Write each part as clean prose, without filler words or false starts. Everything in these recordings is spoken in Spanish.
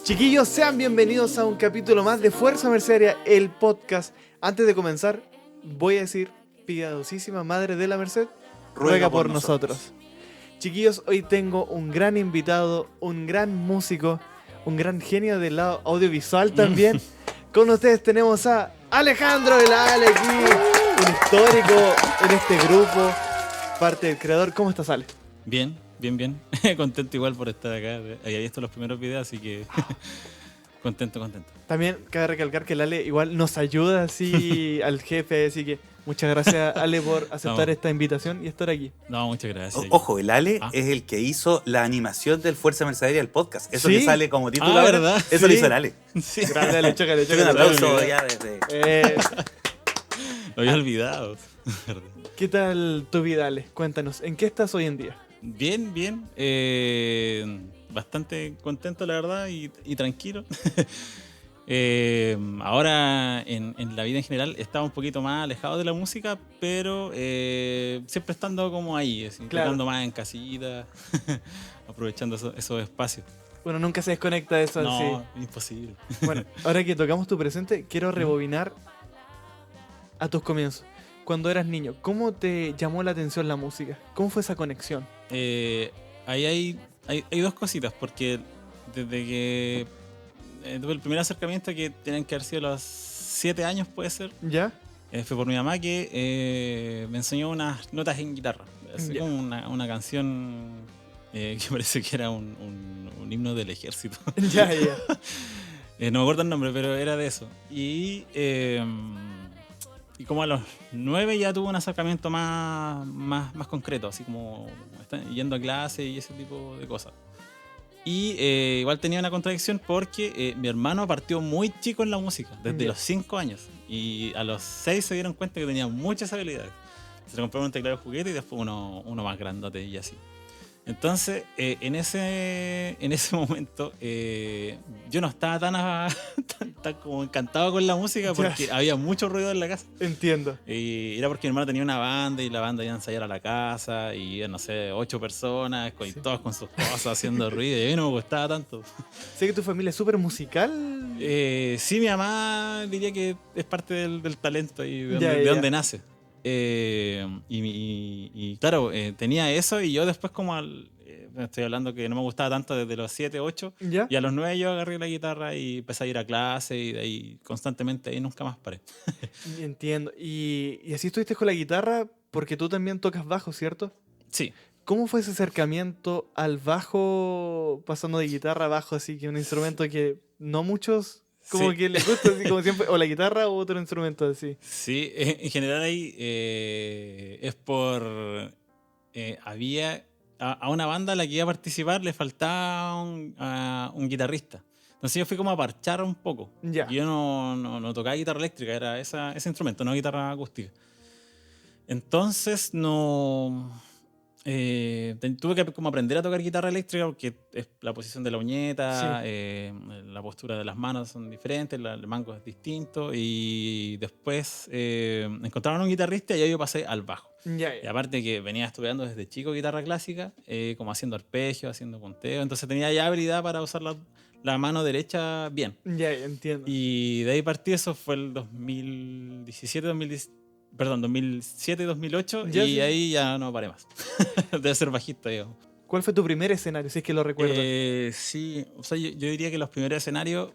Chiquillos, sean bienvenidos a un capítulo más de Fuerza Mercedaria, el podcast. Antes de comenzar, voy a decir, piadosísima Madre de la Merced, ruega por nosotros. Chiquillos, hoy tengo un gran invitado, un gran músico, un gran genio del lado audiovisual también. Con ustedes tenemos a Alejandro el Ale aquí, un histórico en este grupo, parte del creador. ¿Cómo estás, Ale? Bien. Contento igual por estar acá. Había visto los primeros videos, así que contento. También cabe recalcar que el Ale igual nos ayuda así al jefe, así que muchas gracias, Ale, por aceptar esta invitación y estar aquí. No, muchas gracias. Ojo, el Ale es el que hizo la animación del Fuerza Mercedaria del podcast. Eso ¿Sí? que sale como título ahora, ¿verdad? eso lo hizo el Ale. Sí. Grande, Ale, chócale. Un aplauso ya desde... Lo había olvidado. ¿Qué tal tu vida, Ale? Cuéntanos, ¿en qué estás hoy en día? Bien. Bastante contento, la verdad, y tranquilo. Ahora, en la vida en general, estaba un poquito más alejado de la música, pero siempre estando como ahí, así, Claro. tocando más en casita, aprovechando esos espacios. Bueno, nunca se desconecta de eso. No, Sí. imposible. Bueno, ahora que tocamos tu presente, quiero rebobinar a tus comienzos. Cuando eras niño, ¿cómo te llamó la atención la música? ¿Cómo fue esa conexión? Ahí hay dos cositas, porque desde que tuve el primer acercamiento, que tienen que haber sido los 7 años, puede ser, ¿Ya? fue por mi mamá, que me enseñó unas notas en guitarra. Así Ya. como una canción que parece que era un himno del ejército. Ya. No me acuerdo el nombre, pero era de eso. Y como a los 9 ya tuve un acercamiento más concreto, así como yendo a clase y ese tipo de cosas. Y igual tenía una contradicción porque mi hermano partió muy chico en la música, desde Ya. los 5 años. Y a los 6 se dieron cuenta que tenía muchas habilidades. Se le compraron un teclado de juguete y después uno más grandote y así. Entonces, en ese momento, yo no estaba tan como encantado con la música, porque había mucho ruido en la casa. Entiendo. Y era porque mi hermano tenía una banda y la banda iba a ensayar a la casa y, no sé, 8 personas, Sí. todas con sus cosas haciendo ruido, y a mí no me gustaba tanto. Sé que tu familia es súper musical. Sí, mi mamá diría que es parte del talento y de Ya. donde nace. Y claro, tenía eso, y yo después estoy hablando que no me gustaba tanto desde los 7, 8, ¿Ya? y a los 9 yo agarré la guitarra y empecé a ir a clase, y de ahí constantemente, ahí nunca más paré. Entiendo. Y así estuviste con la guitarra porque tú también tocas bajo, ¿cierto? Sí. ¿Cómo fue ese acercamiento al bajo, pasando de guitarra a bajo, así que un instrumento que no muchos como Sí. que les gusta, así como siempre, o la guitarra o otro instrumento así? Sí, en general ahí es por... había... A una banda a la que iba a participar le faltaba un guitarrista. Entonces yo fui como a parchar un poco. Ya. Yo no tocaba guitarra eléctrica, era ese instrumento, no guitarra acústica. Entonces tuve que como aprender a tocar guitarra eléctrica, porque es la posición de la uñeta, la postura de las manos son diferentes, el mango es distinto, y después encontraron un guitarrista y ahí yo pasé al bajo. Ya. Y aparte que venía estudiando desde chico guitarra clásica, como haciendo arpegio, haciendo punteo, entonces tenía ya habilidad para usar la mano derecha bien. Ya, entiendo. Y de ahí partí, eso fue el 2007-2008, Ya, y sí. ahí ya no paré más. Debe ser bajista, digamos. ¿Cuál fue tu primer escenario, si es que lo recuerdas? Sí, o sea, yo diría que los primeros escenarios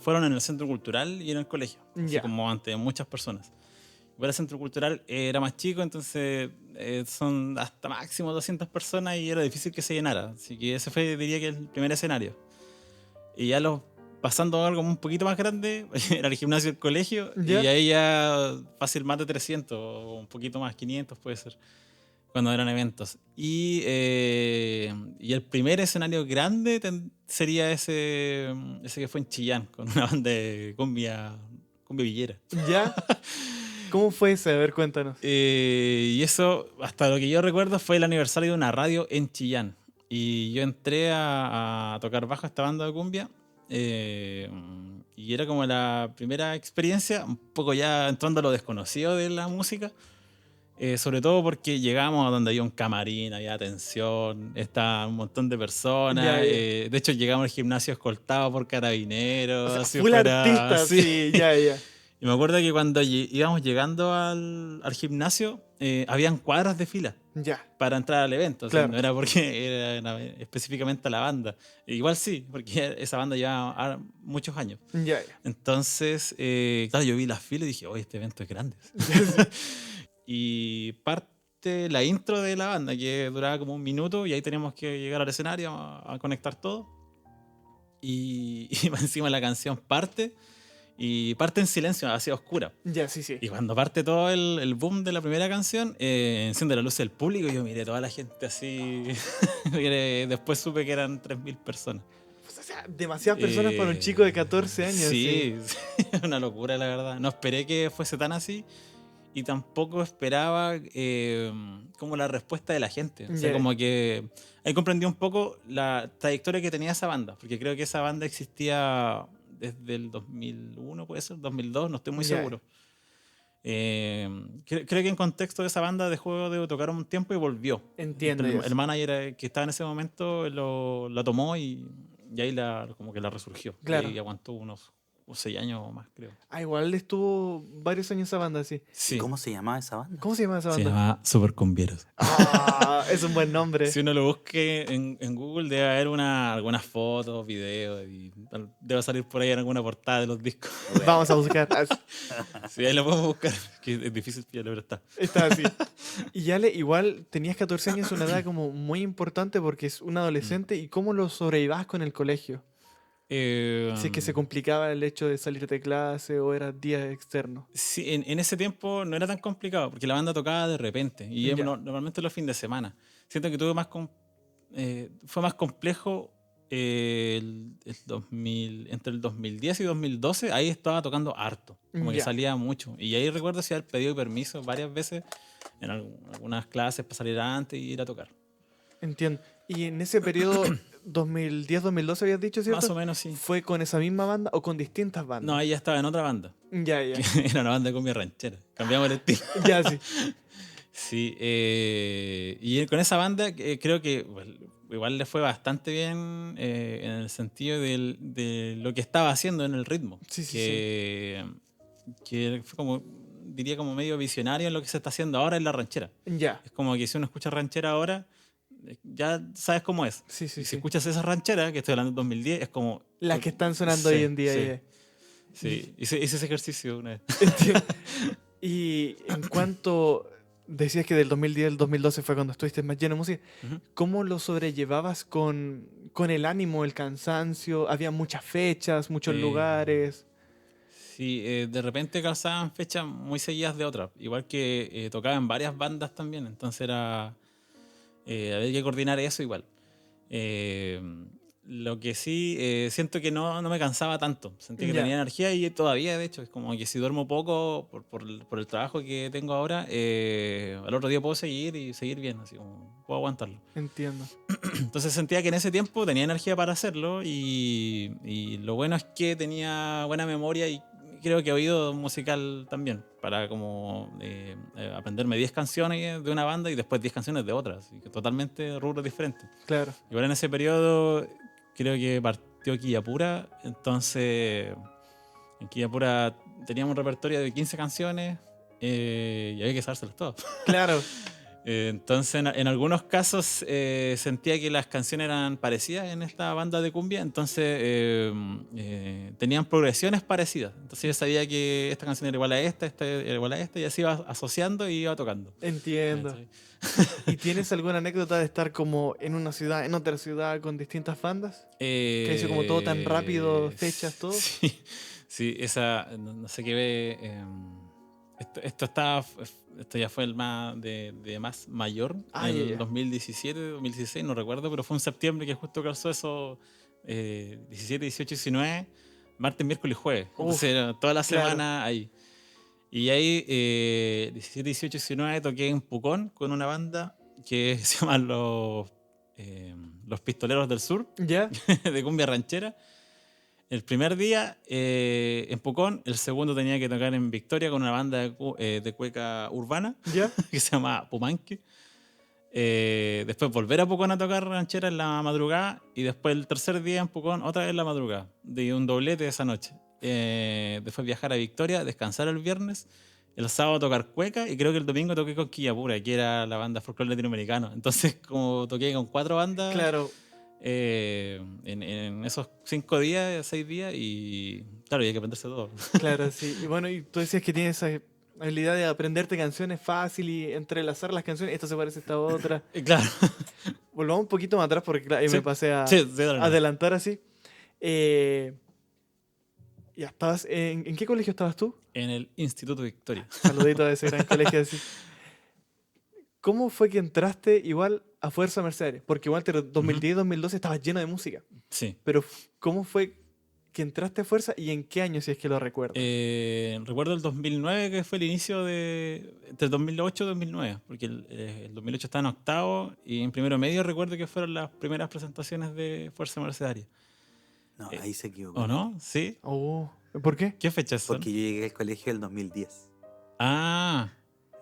fueron en el centro cultural y en el colegio, así Ya. como ante muchas personas. Igual el centro cultural era más chico, entonces son hasta máximo 200 personas y era difícil que se llenara. Así que ese fue, diría que, el primer escenario. Y ya pasando a algo un poquito más grande, era el gimnasio del colegio, ¿Ya? y ahí ya fácil más de 300, o un poquito más, 500 puede ser, cuando eran eventos. Y el primer escenario grande sería ese que fue en Chillán, con una banda de cumbia villera. ¿Ya? ¿Cómo fue ese? A ver, cuéntanos. Y eso, hasta lo que yo recuerdo, fue el aniversario de una radio en Chillán. Y yo entré a tocar bajo a esta banda de cumbia. Y era como la primera experiencia, un poco ya entrando a lo desconocido de la música. Sobre todo porque llegamos a donde había un camarín, había atención, estaba un montón de personas. Ya, ya. De hecho, llegamos al gimnasio escoltado por O carabineros. sea, así full fuera, artista, así. sí, ya, ya. Y me acuerdo que cuando íbamos llegando al gimnasio, habían cuadras de fila Ya, para entrar al evento. O sea, claro. no era porque era específicamente a la banda. Igual sí, porque esa banda lleva muchos años. Ya, ya. Entonces, claro, yo vi las filas y dije, oye, este evento es grande. Y parte la intro de la banda, que duraba como 1 minuto, y ahí teníamos que llegar al escenario a conectar todo. Y más encima la canción parte, y parte en silencio, así oscura. Ya, sí, sí. Y cuando parte todo el boom de la primera canción, enciende la luz del público y yo miré toda la gente así. Después supe que eran 3.000 personas. O sea, demasiadas personas para un chico de 14 años. Sí, sí, una locura la verdad. No esperé que fuese tan así y tampoco esperaba como la respuesta de la gente. O sea, Ya. como que ahí comprendí un poco la trayectoria que tenía esa banda, porque creo que esa banda existía desde el 2001, puede ser, 2002, no estoy muy Ya. seguro. Creo que en contexto de esa banda dejó de tocar un tiempo y volvió. Entiendo. Pero ya. el manager que estaba en ese momento la tomó y ahí como que la resurgió. Claro. Y aguantó unos 6 años o más, creo. Ah, igual estuvo varios años esa banda, sí. Sí. ¿Cómo se llamaba esa banda? ¿Cómo se llama esa Se banda? llama Super Cumbieros. Ah, es un buen nombre. Si uno lo busque en Google, debe haber algunas fotos, videos, y debe salir por ahí en alguna portada de los discos. Vamos a buscar. Sí, ahí lo podemos buscar, que es difícil pillarlo, pero está. Está así. Y Ale, igual tenías 14 años, una edad como muy importante porque es un adolescente. ¿Y cómo lo sobrellevabas con el colegio? Si es que se complicaba el hecho de salir de clase o era día externo. Sí, en ese tiempo no era tan complicado, porque la banda tocaba de repente, y Ya. normalmente los fines de semana. Siento que fue más complejo el 2000, entre el 2010 y 2012, ahí estaba tocando harto, como que Ya. salía mucho. Y ahí recuerdo si haber pedido permiso varias veces en algunas clases para salir antes y ir a tocar. Entiendo. Y en ese periodo, 2010-2012 habías dicho, ¿cierto? Más o menos sí. ¿Fue con esa misma banda o con distintas bandas? No, ahí ya estaba en otra banda, Ya, ya. que era una banda de cumbia ranchera. Cambiamos el estilo. Ya, sí. Sí, y con esa banda creo que igual le fue bastante bien en el sentido de lo que estaba haciendo en el ritmo. Sí, sí, Que fue como, diría como medio visionario en lo que se está haciendo ahora en la ranchera. Ya. Es como que si uno escucha ranchera ahora, ya sabes cómo es. Sí, sí, Y si sí. escuchas esa ranchera, que estoy hablando de 2010, es como... Las que están sonando Sí, hoy en día. sí. ya. Sí, hice ese ejercicio una vez. Entiendo. Y en cuanto decías que del 2010 al 2012 fue cuando estuviste más lleno de música, Ujú. ¿cómo lo sobrellevabas con el ánimo, el cansancio? Había muchas fechas, muchos Eh, lugares. Sí, de repente calzaban fechas muy seguidas de otras. Igual que tocaban varias bandas también. Entonces había que coordinar eso igual. Lo que sí, siento que no me cansaba tanto. Sentí que Ya. tenía energía y todavía, de hecho, es como que si duermo poco por el trabajo que tengo ahora, al otro día puedo seguir y seguir bien, así como puedo aguantarlo. Entiendo. Entonces sentía que en ese tiempo tenía energía para hacerlo y lo bueno es que tenía buena memoria y creo que oído musical también para como aprenderme 10 canciones de una banda y después 10 canciones de otras, así que totalmente rubros diferentes. Claro. Igual en ese periodo creo que partió Quillapura, entonces en Quillapura teníamos un repertorio de 15 canciones y había que sabérselas todas. Claro. Entonces, en algunos casos sentía que las canciones eran parecidas en esta banda de cumbia, entonces tenían progresiones parecidas. Entonces yo sabía que esta canción era igual a esta era igual a esta, y así iba asociando y iba tocando. Entiendo. ¿Cachai? ¿Y tienes alguna anécdota de estar como en una ciudad, en otra ciudad con distintas bandas? Que hizo como todo tan rápido, fechas, todo. Sí, sí, esa, no sé qué ve. Esto ya fue el más de más mayor, Ah, en ya, el ya. 2017, 2016, no recuerdo, pero fue en septiembre que justo calzó eso, 17, 18, 19, martes, miércoles y jueves. Uf, Entonces era toda la claro. semana ahí. Y ahí, 17, 18, 19, toqué en Pucón con una banda que se llama Los Pistoleros del Sur, ¿Ya? de cumbia ranchera. El primer día en Pucón, el segundo tenía que tocar en Victoria con una banda de cueca urbana ¿Ya? que se llama Pumanque. Después volver a Pucón a tocar ranchera en la madrugada y después el tercer día en Pucón otra vez en la madrugada. De un doblete esa noche. Después viajar a Victoria, descansar el viernes. El sábado tocar cueca y creo que el domingo toqué con Quillapura, que era la banda folclore latinoamericano. Entonces, como toqué con 4 bandas Claro. en esos 5 días, 6 días, y claro, y hay que aprenderse todo. Claro, sí. Y bueno, y tú decías que tienes esa habilidad de aprenderte canciones fácil y entrelazar las canciones. Esto se parece a esta otra. Claro. Volvamos un poquito más atrás porque claro, ahí Sí. me pasé a Sí, dale, no. adelantar así. Ya estabas. ¿En qué colegio estabas tú? En el Instituto Victoria. Saludito a ese gran colegio así. ¿Cómo fue que entraste igual a Fuerza Mercedes? Porque igual 2010 2012 estabas lleno de música. Sí. Pero ¿cómo fue que entraste a Fuerza y en qué año, si es que lo recuerdas? Recuerdo el 2009, que fue el inicio entre el 2008 y 2009, porque el 2008 estaba en octavo y en primero medio recuerdo que fueron las primeras presentaciones de Fuerza Mercedaria. No, ahí se equivocó. ¿O no? ¿Sí? Oh, ¿por qué? ¿Qué fechas son? Porque yo llegué al colegio en el 2010. Ah,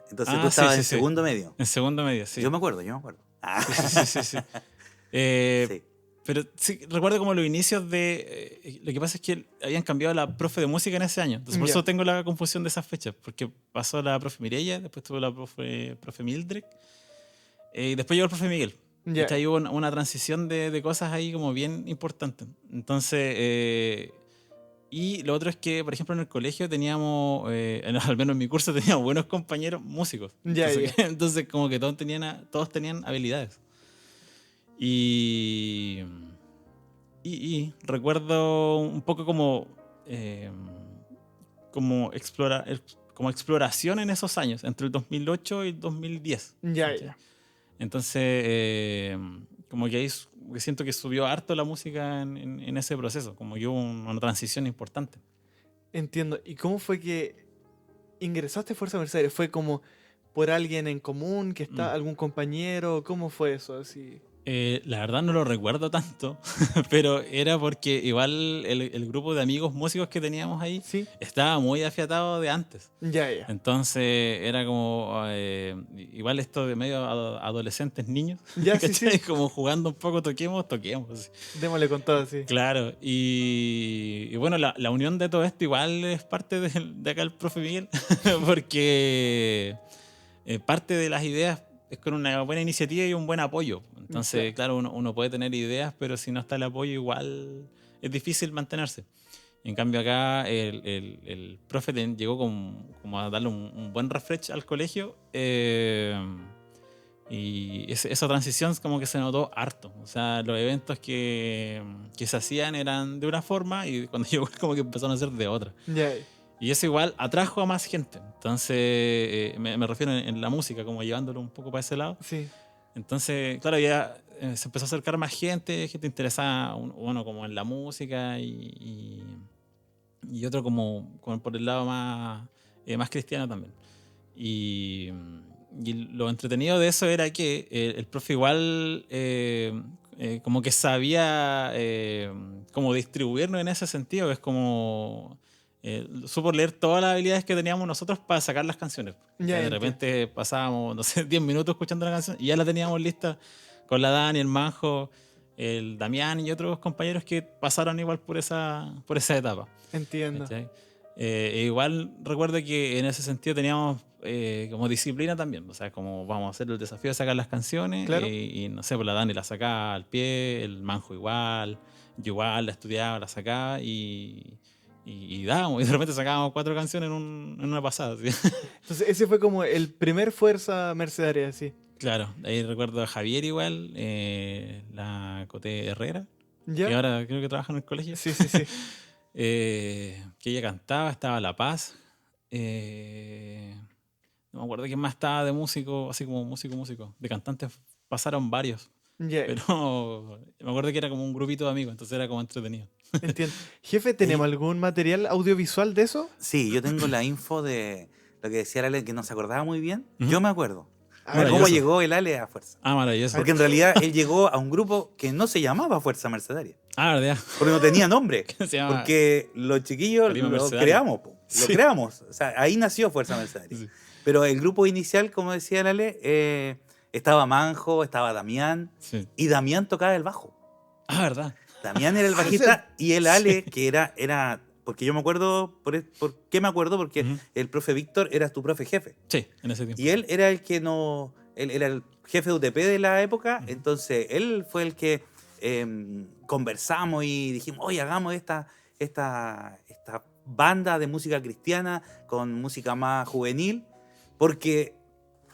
Entonces Ah, tú sí, estabas sí, en sí. segundo medio. en segundo medio, sí. Yo me acuerdo. Ah, Sí, sí, sí, sí. sí. Pero sí, recuerdo como los inicios de... lo que pasa es que habían cambiado la profe de música en ese año. Entonces por Ya. eso tengo la confusión de esas fechas. Porque pasó la profe Mireya, después tuvo la profe Mildred, y después llegó el profe Miguel. Ya. ¿Cachai? Hubo una transición de cosas ahí como bien importante. Entonces... y lo otro es que, por ejemplo, en el colegio teníamos, al menos en mi curso, teníamos buenos compañeros músicos. Ya, Entonces, ya. entonces como que todos tenían habilidades. Y recuerdo un poco como exploración en esos años, entre el 2008 y el 2010. Ya, ¿cachai? ya. Entonces, como que ahí que siento que subió harto la música en ese proceso, como que hubo una transición importante. Entiendo. ¿Y cómo fue que ingresaste a Fuerza Mercedes? ¿Fue como por alguien en común, que está, algún compañero? ¿Cómo fue eso? Así. La verdad no lo recuerdo tanto, pero era porque igual el grupo de amigos músicos que teníamos ahí ¿Sí? estaba muy afiatado de antes. Ya, ya. Entonces era como igual esto de medio adolescentes niños, Ya, sí, ¿cachai? sí. Como jugando un poco, toquemos. Démosle con todo, sí. Claro, y bueno, la unión de todo esto igual es parte de acá el profe Miguel, porque parte de las ideas es con una buena iniciativa y un buen apoyo. Entonces, claro, uno puede tener ideas, pero si no está el apoyo igual es difícil mantenerse. En cambio acá el profe llegó como a darle un buen refresh al colegio, y esa transición como que se notó harto. O sea, los eventos que se hacían eran de una forma y cuando llegó como que empezaron a ser de otra. Ya, ya. Y eso igual atrajo a más gente. Entonces, me refiero en la música, como llevándolo un poco para ese lado. Sí. Entonces, claro, ya se empezó a acercar más gente interesada, uno como en la música y otro como por el lado más cristiano también. Y lo entretenido de eso era que el profe igual como que sabía como distribuirnos en ese sentido. Es como supo leer todas las habilidades que teníamos nosotros para sacar las canciones. Ya, De entiendo. repente pasábamos, no sé, 10 minutos escuchando la canción y ya la teníamos lista con la Dani, el Manjo, el Damián y otros compañeros que pasaron igual por esa etapa. Entiendo. ¿Cachai? Igual recuerdo que en ese sentido teníamos como disciplina también. O sea, como vamos a hacer el desafío de sacar las canciones. Claro. Y no sé, pues la Dani la sacaba al pie, el Manjo igual, yo igual la estudiaba, la sacaba y dábamos. Y de repente sacábamos 4 canciones en una pasada. ¿Sí? Entonces, ese fue como el primer Fuerza Mercedaria, así. Claro, ahí recuerdo a Javier igual, la Coté Herrera, ¿Ya? que ahora creo que trabaja en el colegio. Sí, sí, sí. Que ella cantaba, estaba La Paz. No me acuerdo quién más estaba de músico, así como músico. De cantantes pasaron varios, Ya, pero me acuerdo que era como un grupito de amigos, entonces era como entretenido. entiendo. Jefe, ¿tenemos algún material audiovisual de eso? Sí, yo tengo la info de lo que decía Ale, que no se acordaba muy bien. Ujú. Yo me acuerdo. Ah, ¿Cómo maravilloso. llegó el Ale a Fuerza? Ah, maravilloso. Porque en realidad él llegó a un grupo que no se llamaba Fuerza Mercedaria. Ah, ¿verdad? Porque no tenía nombre. Se llama... Porque los chiquillos Carisma lo Mercedario. creamos. Lo Sí. creamos. O sea, ahí nació Fuerza Mercedaria. Sí. Pero el grupo inicial, como decía el Ale, estaba Manjo, estaba Damián. Sí. Y Damián tocaba el bajo. Ah, ¿verdad? Damián era el bajista y el Ale, que era porque yo me acuerdo, ¿por qué me acuerdo? Porque Ujú. el profe Víctor era tu profe jefe. Sí, en ese tiempo. Y él era el que no, él era el jefe de UTP de la época, entonces él fue el que conversamos y dijimos, oye, hagamos esta banda de música cristiana con música más juvenil, porque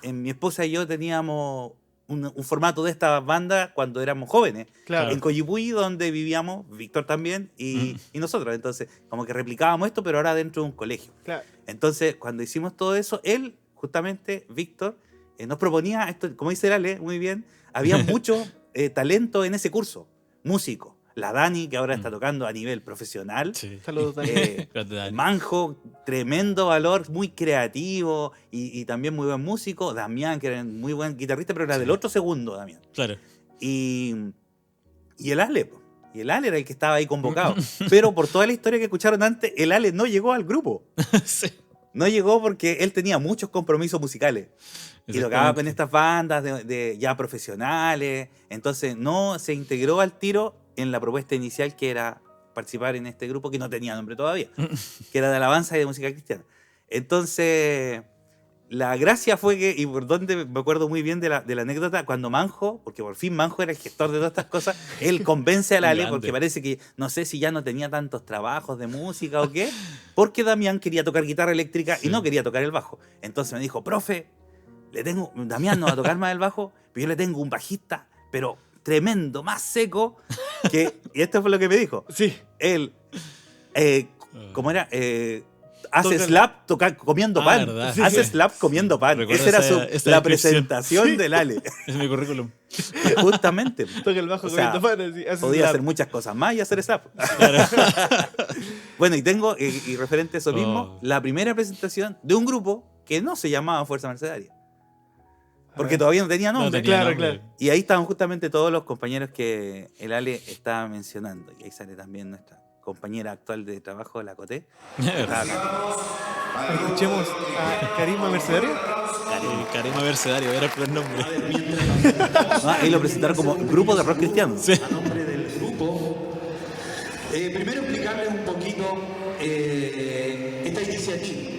mi esposa y yo teníamos un formato de esta banda cuando éramos jóvenes, Claro. en Coyipulli, donde vivíamos, Víctor también, y nosotros. Entonces, como que replicábamos esto, pero ahora dentro de un colegio. Claro. Entonces, cuando hicimos todo eso, él, justamente, Víctor, nos proponía, esto, como dice Ale, muy bien, había mucho talento en ese curso, músico. La Dani, que ahora está tocando a nivel profesional. Sí. Saludos, Dani. Grande Dani. Manjo, tremendo valor, muy creativo y también muy buen músico. Damián, que era muy buen guitarrista, pero era del otro segundo, Damián. Claro. Y el Ale, po. Y el Ale era el que estaba ahí convocado. Pero por toda la historia que escucharon antes, el Ale no llegó al grupo. Sí. No llegó porque él tenía muchos compromisos musicales. Y tocaba con Exactamente. estas bandas de ya profesionales. Entonces no se integró al tiro en la propuesta inicial, que era participar en este grupo que no tenía nombre todavía, que era de alabanza y de música cristiana. Entonces, la gracia fue que, y por donde me acuerdo muy bien de la anécdota, cuando Manjo, porque por fin Manjo era el gestor de todas estas cosas, él convence a la Ale, Grande. porque parece que, no sé si ya no tenía tantos trabajos de música o qué, porque Damián quería tocar guitarra eléctrica y no quería tocar el bajo. Entonces me dijo, profe, Damián no va a tocar más el bajo, pero yo le tengo un bajista, pero tremendo, más seco, y esto fue lo que me dijo. Sí. Él, ¿cómo era? Hace Toca- slap comiendo Ah, pan. verdad. Sí. Hace slap comiendo pan. Recuerdo Esa era esa la descripción. presentación Sí. del Ale. Es mi currículum. Justamente. Toca el bajo O sea, comiendo pan, así, hace Podía slap. hacer muchas cosas más y hacer slap. Bueno, y tengo, y referente a eso mismo, la primera presentación de un grupo que no se llamaba Fuerza Mercedaria. Porque ver. todavía no tenía No nombre. tenía Claro, nombre. claro. Y ahí estaban justamente todos los compañeros que el Ale estaba mencionando. Y ahí sale también nuestra compañera actual de trabajo, la Coté. Estaba acá. Escuchemos a Carisma Mercedario. Carisma Mercedario, era el primer nombre. Ah, ahí lo presentaron como grupo de rock cristiano. Sí. A nombre del grupo, primero explicarles un poquito esta iniciativa.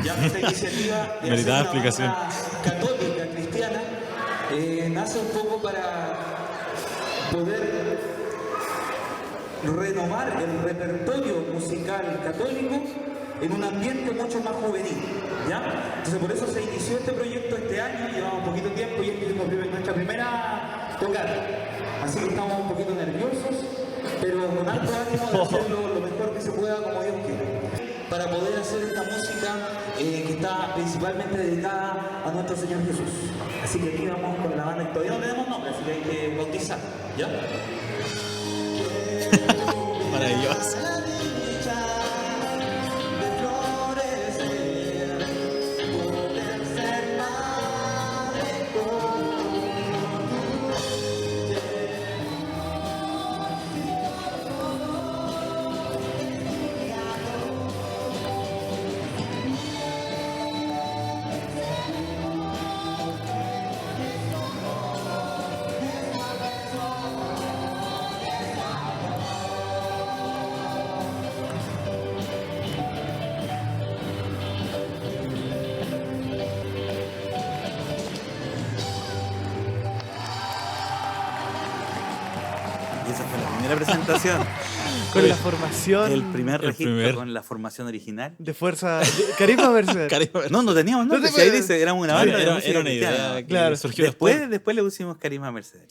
Ya esta iniciativa de Meritada hacer una explicación. banda católica cristiana nace un poco para poder renovar el repertorio musical católico en un ambiente mucho más juvenil, ¿ya? Entonces por eso se inició este proyecto este año, llevamos poquito tiempo y esta es nuestra primera tocada. Así que estamos un poquito nerviosos, pero con alto ánimo de hacerlo lo mejor que se pueda como Dios quiere. Para poder hacer esta música que está principalmente dedicada a nuestro Señor Jesús. Así que aquí vamos con la banda y todavía no tenemos nombre, así que hay que bautizar, ¿ya? Maravilloso. Y esa fue la primera presentación. Con la formación El primer El registro primer. con la formación original. de Fuerza. Carisma Mercedario. Carisma No, no teníamos nombre. No Si ahí te- dice, éramos una Sí, banda de música era una cristiana. idea que Claro. surgió después. Después le pusimos Carisma Mercedes.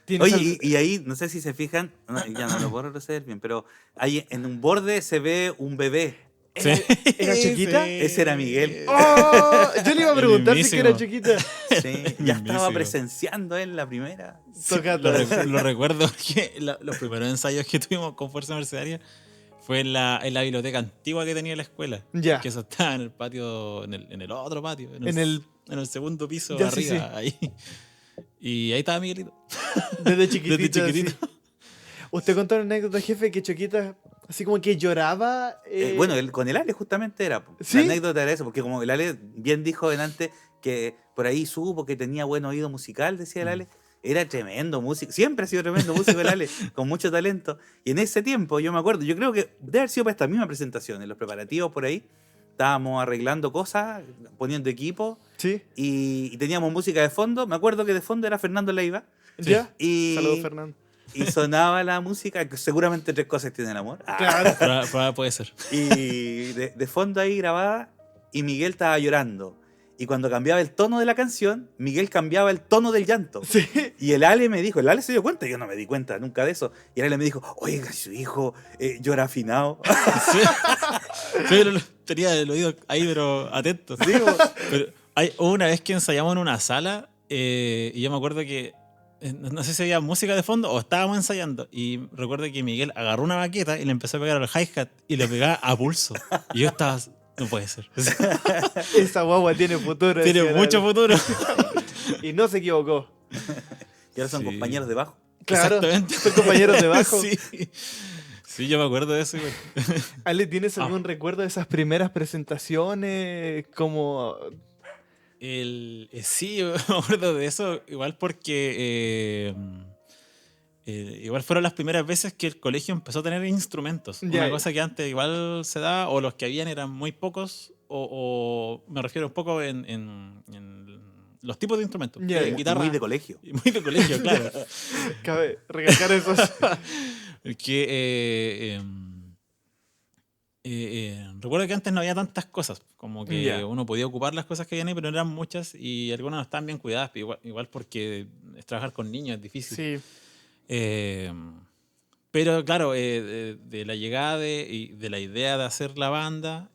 ¿Tienes Oye, y ahí, no sé si se fijan, ya no lo puedo retroceder bien, pero ahí en un borde se ve un bebé. Sí. ¿Era chiquita? Ese era Miguel. ¡Oh! Yo le iba a El preguntar si es que era mismísimo. chiquita. Sí, ya estaba Mismísimo. presenciando en la primera. Tocando. Lo recuerdo que los primeros ensayos que tuvimos con Fuerza Mercedaria fue en la biblioteca antigua que tenía la escuela. Ya. Que eso estaba en el patio, en el otro patio. En el en el segundo piso Ya, sí, arriba, ahí. Y ahí estaba Miguelito. Desde chiquitito. Desde chiquitito. así. Usted contó una anécdota, jefe, que Choquita, así como que lloraba. Bueno, con el Ale justamente era. ¿Sí? La anécdota era eso, porque como el Ale bien dijo antes que por ahí supo que tenía buen oído musical, decía el Ale. Era tremendo músico, siempre ha sido tremendo músico el Ale, con mucho talento. Y en ese tiempo, yo me acuerdo, yo creo que debe haber sido para esta misma presentación, en los preparativos por ahí, estábamos arreglando cosas, poniendo equipo, Sí, y teníamos música de fondo. Me acuerdo que de fondo era Fernando Leiva, ya. y, Saludos, Fernando. y sonaba la música, que seguramente Tres Cosas Tienen Amor. Claro. Puede ser. Y de fondo ahí grabada, y Miguel estaba llorando. Y cuando cambiaba el tono de la canción, Miguel cambiaba el tono del llanto. Sí. Y el Ale me dijo, el Ale se dio cuenta, yo no me di cuenta nunca de eso. Y el Ale me dijo, oiga, su hijo llora afinado. Sí. Pero tenía el oído ahí, pero atento. Pero hubo una vez que ensayamos en una sala y yo me acuerdo que no sé si había música de fondo o estábamos ensayando. Y recuerdo que Miguel agarró una baqueta y le empezó a pegar al hi-hat y le pegaba a pulso. Y yo estaba... No puede ser. Esa guagua tiene futuro. Tiene decía mucho la- futuro. Y no se equivocó. Y ahora son Sí. compañeros de bajo. Claro, Exactamente. son compañeros de bajo. Sí. Sí, yo me acuerdo de eso. Igual. Ale, ¿tienes algún recuerdo de esas primeras presentaciones? Como... Sí, yo me acuerdo de eso, igual porque igual fueron las primeras veces que el colegio empezó a tener instrumentos. Ya. Una cosa que antes igual se daba, o los que habían eran muy pocos, o me refiero un poco en los tipos de instrumentos. Ya, En guitarra. Muy de colegio. Y muy de colegio, claro. Cabe recalcar eso. Que recuerdo que antes no había tantas cosas, como que Ya. uno podía ocupar las cosas que habían ahí, pero no eran muchas y algunas no estaban bien cuidadas, pero igual porque trabajar con niños es difícil. Sí. Eh, pero claro, de la llegada y de la idea de hacer la banda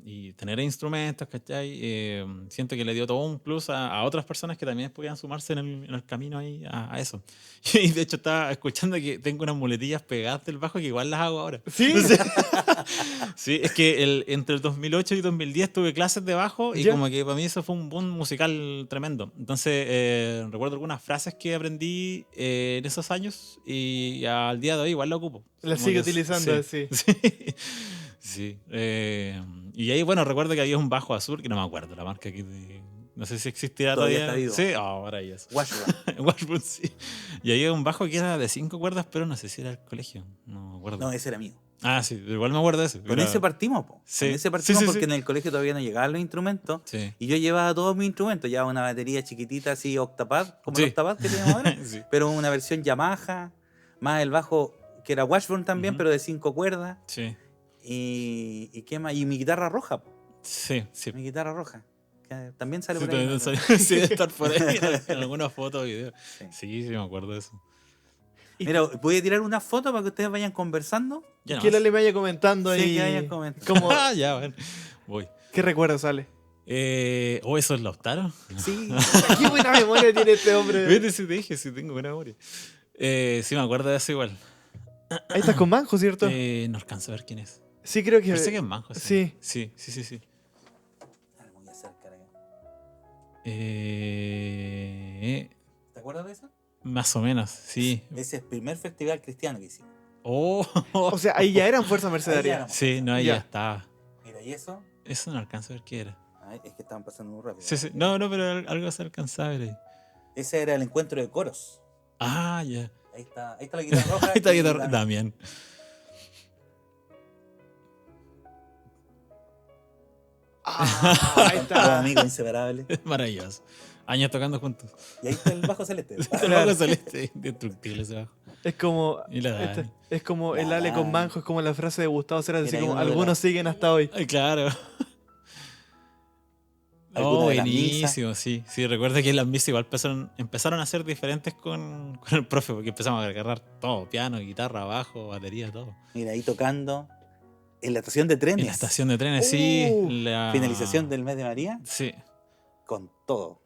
y tener instrumentos, ¿cachai? Siento que le dio todo un plus a otras personas que también podían sumarse en el camino ahí a eso. Y de hecho estaba escuchando que tengo unas muletillas pegadas del bajo que igual las hago ahora. ¿Sí? Sí, es que entre el 2008 y 2010 tuve clases de bajo y ¿Ya? como que para mí eso fue un boom musical tremendo. Entonces recuerdo algunas frases que aprendí en esos años y al día de hoy igual la ocupo. La Como sigue que utilizando, sí. Sí. Sí. Y ahí, bueno, recuerdo que había un bajo azul, que no me acuerdo la marca, no sé si existirá Todavía todavía. está vivo. Sí, ahora ya eso. Washburn. Washburn, sí. Y había un bajo que era de 5 cuerdas, pero no sé si era el colegio. No me acuerdo. No, ese era mío. Ah, sí, igual me acuerdo de eso. Con Era- ese partimos, po. Sí. Con ese partimos Sí, sí, porque sí. en el colegio todavía no llegaban los instrumentos. Sí. Y yo llevaba todos mis instrumentos, llevaba una batería chiquitita así, octapad, como Sí. el octapad que tenemos ahora, Sí. pero una versión Yamaha, más el bajo que era Washburn también, Ujú. pero de 5 cuerdas. Sí. Y qué más, y mi guitarra roja, po. Sí, sí. Mi guitarra roja, que también sale Sí, por ahí. también ¿no? salió- sí, debe estar por ahí en alguna foto o video. Sí. Sí, sí, me acuerdo de eso. Mira, voy a tirar una foto para que ustedes vayan conversando. Ya Que nomás. Ale me vaya comentando Sí, ahí. que vayan comentando. Como, Ah, ya, bueno. Voy. ¿qué recuerdas, Ale? ¿Eso es Lautaro? Sí, Qué buena memoria tiene este hombre. Vete si te dije, si tengo buena memoria. Sí, me acuerdo de eso igual. Ahí estás con Manjo, ¿cierto? No alcanzo a ver quién es. Sí, creo que... Parece que es Manjo. sí. Sí, sí, sí, sí. Muy de cerca, acá. ¿Te ¿Te acuerdas de eso? Más o menos, sí. Ese es el primer festival cristiano que hicimos. Oh, O sea, ahí ya eran Fuerza Mercedaria. Ahí ya sí, no, ahí Ya. ya estaba. Mira, ¿y eso? Eso no alcanzo a ver qué era. Ay, es que estaban pasando muy rápido. Sí, sí. No, no, pero algo se alcanzaba a ver ahí. Ese era el encuentro de coros. Ah, ya. Ahí está la guitarra roja. Ahí está y guitarra. la- Damián. Ah, ahí Los está. amigos inseparables. Maravilloso. Años tocando juntos. Y ahí está el bajo celeste. El bajo celeste, indestructible ese bajo. Es como... Y la esta- Dani. es como el Ale con Manjo, es como la frase de Gustavo Cerati, así Mira, hay como uno de algunos siguen hasta hoy. Ay, claro. Alguna Oh, de las buenísimo, sí. Sí, recuerda que las misas igual empezaron a ser diferentes con el profe, porque empezamos a agarrar todo, piano, guitarra, bajo, batería, todo. Mira, ahí tocando en la estación de trenes. En la estación de trenes, sí. La Finalización del mes de María. Sí. Con todo.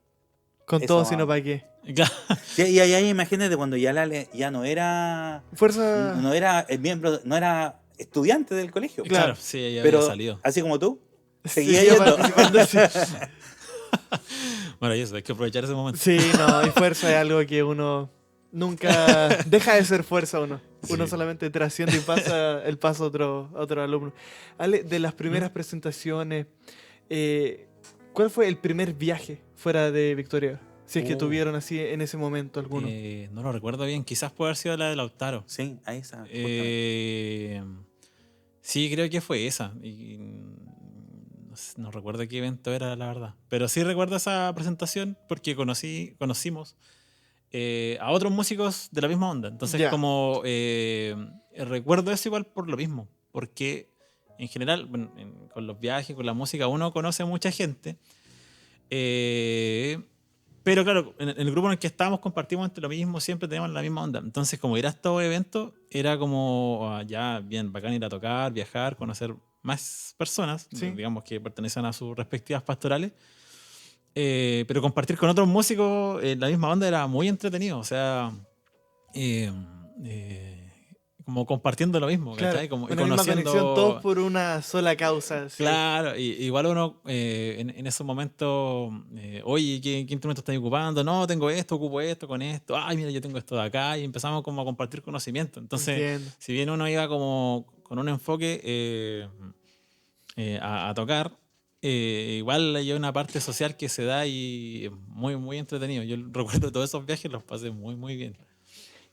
Con Eso todo, va. sino para qué. Claro. Sí, y ahí imagínate cuando ya ya no era Fuerza... no era el miembro, no era estudiante del colegio. Claro, sí, ella pero había salido. así como tú, Sí, seguía ya yendo. participando, sí. Maravilloso, hay que aprovechar ese momento. Sí, no, y fuerza es algo que uno nunca deja de ser fuerza uno. Uno Sí. solamente trasciende y pasa el paso a otro alumno. Ale, de las primeras presentaciones, ¿cuál fue el primer viaje fuera de Victoria? Si es que tuvieron así en ese momento alguno. No lo recuerdo bien, quizás puede haber sido la de Lautaro. Sí, ahí está. justamente. Sí, creo que fue esa. No recuerdo qué evento era, la verdad. Pero sí recuerdo esa presentación porque conocimos a otros músicos de la misma onda. Entonces, Ya. como recuerdo eso igual por lo mismo. Porque en general, bueno, con los viajes, con la música, uno conoce a mucha gente. Pero claro, en el grupo en el que estábamos compartimos entre lo mismo, siempre teníamos la misma onda. Entonces, como ir a estos eventos, era como ya bien bacán ir a tocar, viajar, conocer más personas, Sí. digamos que pertenecen a sus respectivas pastorales. Pero compartir con otros músicos en la misma onda era muy entretenido. O sea, eh, como compartiendo lo mismo, Claro, ¿cachai? Como, y una misma conociendo. conexión, todos por una sola causa. Sí. Claro, igual uno en esos momentos, oye, ¿qué instrumento estás ocupando? No, tengo esto, ocupo esto con esto. Ay, mira, yo tengo esto de acá. Y empezamos como a compartir conocimiento. Entonces, Entiendo. si bien uno iba como con un enfoque a tocar, igual hay una parte social que se da y es muy, muy entretenido. Yo recuerdo todos esos viajes, los pasé muy, muy bien.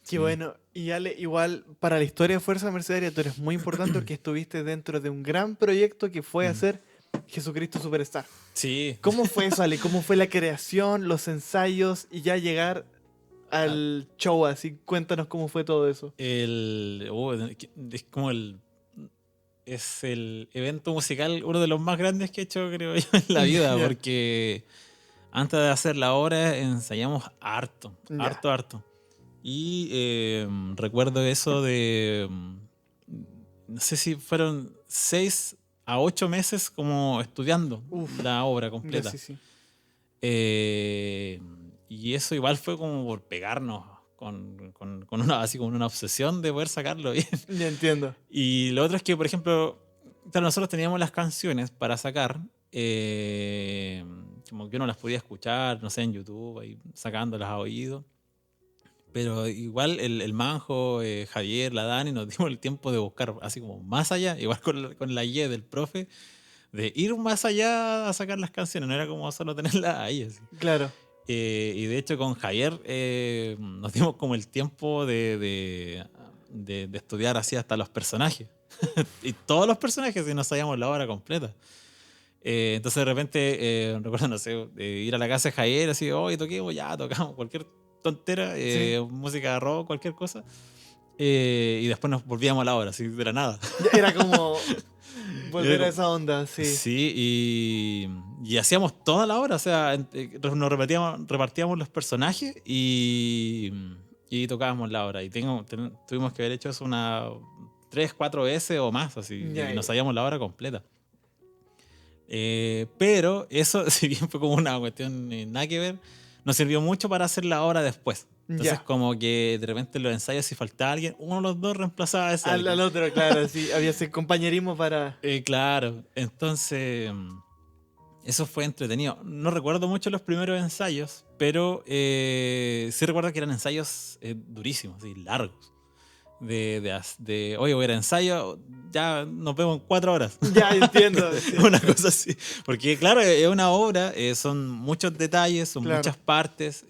Qué bueno. Y Ale, igual para la historia de Fuerza Mercedaria, tú eres muy importante porque estuviste dentro de un gran proyecto que fue hacer Jesucristo Superstar. Sí. ¿Cómo fue eso, Ale? ¿Cómo fue la creación, los ensayos y ya llegar al show? Así, cuéntanos cómo fue todo eso. Es como es el evento musical, uno de los más grandes que he hecho, creo yo, en la vida, Ya. porque antes de hacer la obra ensayamos harto, Ya. harto. Y recuerdo eso de, no sé si fueron 6 a 8 meses como estudiando Uf. la obra Ya, completa. sí. Y eso igual fue como por pegarnos con una, así como una obsesión de poder sacarlo bien. Ya entiendo. Y lo otro es que, por ejemplo, claro, nosotros teníamos las canciones para sacar, como que uno las podía escuchar, no sé, en YouTube, ahí sacándolas a oído. Pero igual el Manjo, Javier, la Dani, nos dimos el tiempo de buscar así como más allá, igual con la guía del profe, de ir más allá a sacar las canciones, no era como solo tenerlas ahí. Así. Claro. Y de hecho con Javier nos dimos como el tiempo de estudiar así hasta los personajes. Y todos los personajes y nos sabíamos la obra completa. Entonces de repente, recuerdo, no sé, ir a la casa de Javier, así, oye, toquemos, ya, tocamos cualquier tontera, Sí. música de rock, cualquier cosa. Y después nos volvíamos a la obra, así de la nada. Ya era como volver Era a esa onda, sí. Sí, y hacíamos toda la obra, o sea, nos repartíamos los personajes y tocábamos la obra. Y tuvimos que haber hecho eso 3, 4 veces o más, así, Ya, y nos ya. sabíamos la obra completa. Pero eso, si bien fue como una cuestión nada que ver, nos sirvió mucho para hacer la obra después. Entonces, Ya. como que de repente en los ensayos, si faltaba alguien, uno de los dos reemplazaba a ese Al alguien. otro, claro, sí. Había ese compañerismo para. Claro, entonces eso fue entretenido. No recuerdo mucho los primeros ensayos, pero sí recuerdo que eran ensayos durísimos, así, largos. Oye, voy a ir a ensayo, ya nos vemos en 4 horas. Ya entiendo. Sí. Una cosa así. Porque, claro, es una obra, son muchos detalles, son Claro. muchas partes.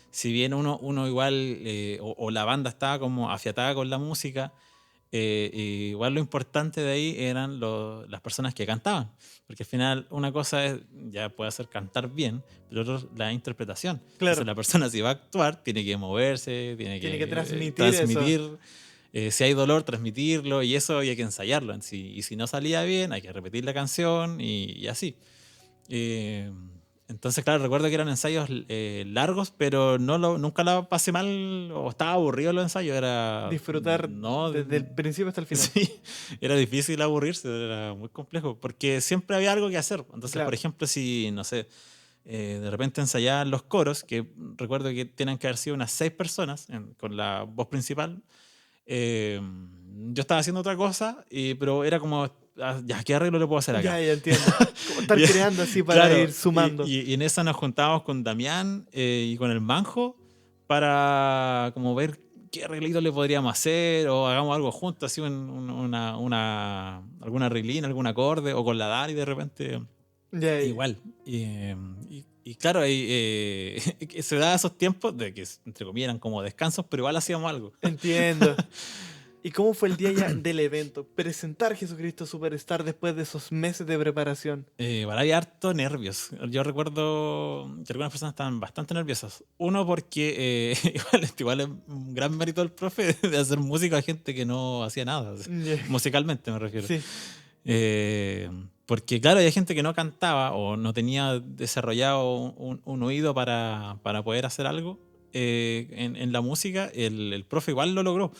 Si bien uno igual, o la banda estaba como afiatada con la música, igual lo importante de ahí eran las personas que cantaban. Porque al final una cosa es, ya puede hacer cantar bien, pero otra la interpretación. Claro. Entonces la persona si va a actuar tiene que moverse, Tiene que transmitir transmitir si hay dolor, transmitirlo y eso hay que ensayarlo. Y si no salía bien, hay que repetir la canción y así. Entonces, claro, recuerdo que eran ensayos largos, pero nunca la pasé mal o estaba aburrido los ensayos. Era, Disfrutar no, desde el principio hasta el final. Sí, era difícil aburrirse, era muy complejo, porque siempre había algo que hacer. Entonces, Claro. por ejemplo, si, no sé, de repente ensayaban los coros, que recuerdo que tienen que haber sido unas 6 personas con la voz principal, yo estaba haciendo otra cosa, pero era como ya, ¿qué arreglo le puedo hacer acá? Ya entiendo. Como estar Ya. creando así para Claro, ir sumando. y en esa nos juntábamos con Damián y con el Manjo para como ver qué arreglito le podríamos hacer o hagamos algo juntos, así alguna arreglina, algún acorde o con la Dani de repente. Ya. Igual. Y claro, se da esos tiempos de que, entre comillas, eran como descansos, pero igual hacíamos algo. Entiendo. ¿Y cómo fue el día ya del evento? Presentar Jesucristo Superstar después de esos meses de preparación. Igual había harto nervios. Yo recuerdo que algunas personas estaban bastante nerviosas. Uno porque igual es un gran mérito del profe de hacer música a gente que no hacía nada. O sea, Ya. musicalmente me refiero. Sí. Porque claro, había gente que no cantaba o no tenía desarrollado un oído para poder hacer algo en la música. El profe igual lo logró.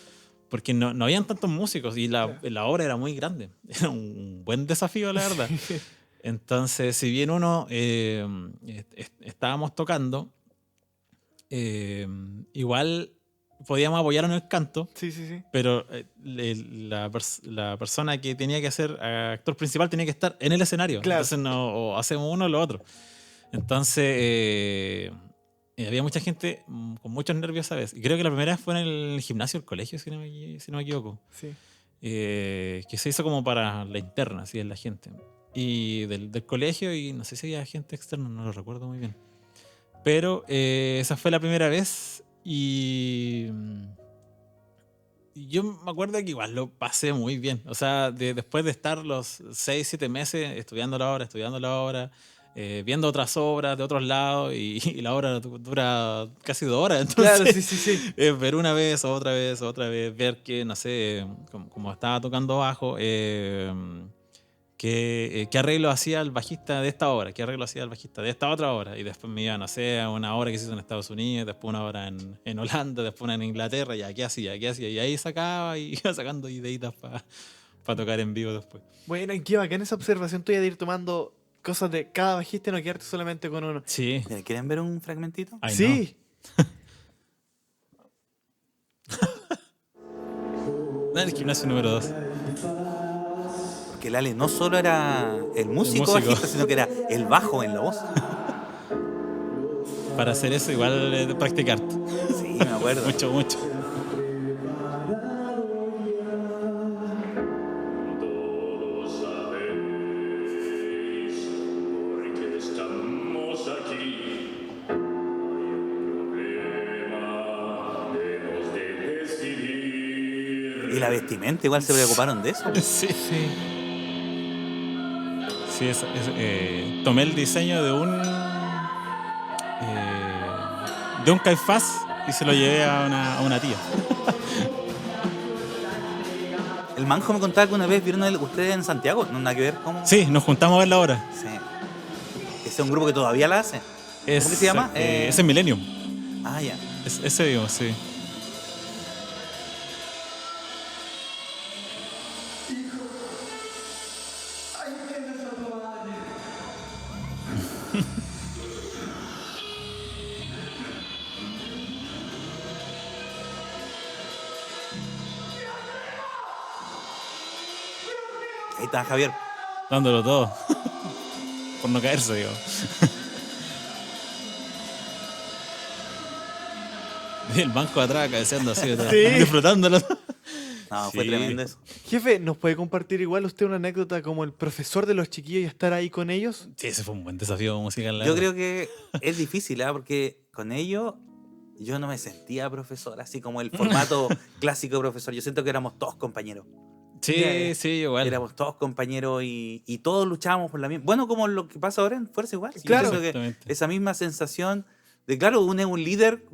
Porque no habían tantos músicos y la obra era muy grande. Era un buen desafío, la verdad. Entonces, si bien estábamos tocando, igual podíamos apoyar en el canto, Sí. pero la persona que tenía que ser actor principal tenía que estar en el escenario. Claro. Entonces, o hacemos uno o lo otro. Entonces, había mucha gente con muchos nervios a veces. Y creo que la primera vez fue en el gimnasio del colegio, si no me equivoco. Sí. Que se hizo como para la interna, así en la gente. Y del colegio, y no sé si había gente externa, no lo recuerdo muy bien. Pero esa fue la primera vez y yo me acuerdo que igual lo pasé muy bien. O sea, después de estar los 6, 7 meses estudiando la obra, viendo otras obras de otros lados y la obra dura casi 2 horas. Entonces, Claro, sí. ver una vez, otra vez, ver que, no sé, como estaba tocando bajo, qué arreglo hacía el bajista de esta obra, qué arreglo hacía el bajista de esta otra obra. Y después me iba, no sé, a una obra que se hizo en Estados Unidos, después una obra en Holanda, después una en Inglaterra, y qué hacía. Y ahí sacaba y iba sacando ideitas para tocar en vivo después. Bueno, y qué bacán esa observación tuya de ir tomando cosas de cada bajista y no quedarte solamente con uno. Sí. Mira, ¿quieren ver un fragmentito? Ay, Sí. no. El gimnasio número 2. Porque el Ale no solo era el músico bajista, sino que era el bajo en la voz. Para hacer eso igual practicar. Sí, me acuerdo. Mucho. Todos sabéis por qué estamos aquí. Hay un problema, debemos de decidir. Y la vestimenta igual se preocuparon de eso. Sí. Sí, tomé el diseño de un Caifás y se lo llevé a una tía. El Manjo me contaba que una vez vieron ustedes en Santiago, no nada que ver cómo. Sí, nos juntamos a ver la obra. Sí. Ese es un grupo que todavía la hace. ¿Cómo que se llama? Ese es Millennium. Ah, ya. Ese digo, sí. Ahí está Javier. Dándolo todo. Por no caerse, digo. Y el banco de atrás cabeceando así, disfrutándolo. No, fue Sí. tremendo eso. Jefe, ¿nos puede compartir igual usted una anécdota como el profesor de los chiquillos y estar ahí con ellos? Sí, ese fue un buen desafío musical. Yo creo que es difícil, ¿ah? Porque con ellos yo no me sentía profesor, así como el formato clásico de profesor. Yo siento que éramos todos compañeros. Sí, sí, igual. Éramos todos compañeros y todos luchábamos por la misma. Bueno, como lo que pasa ahora en Fuerza Igual. Yo Claro. pienso que Exactamente. esa misma sensación de, claro, uno es un líder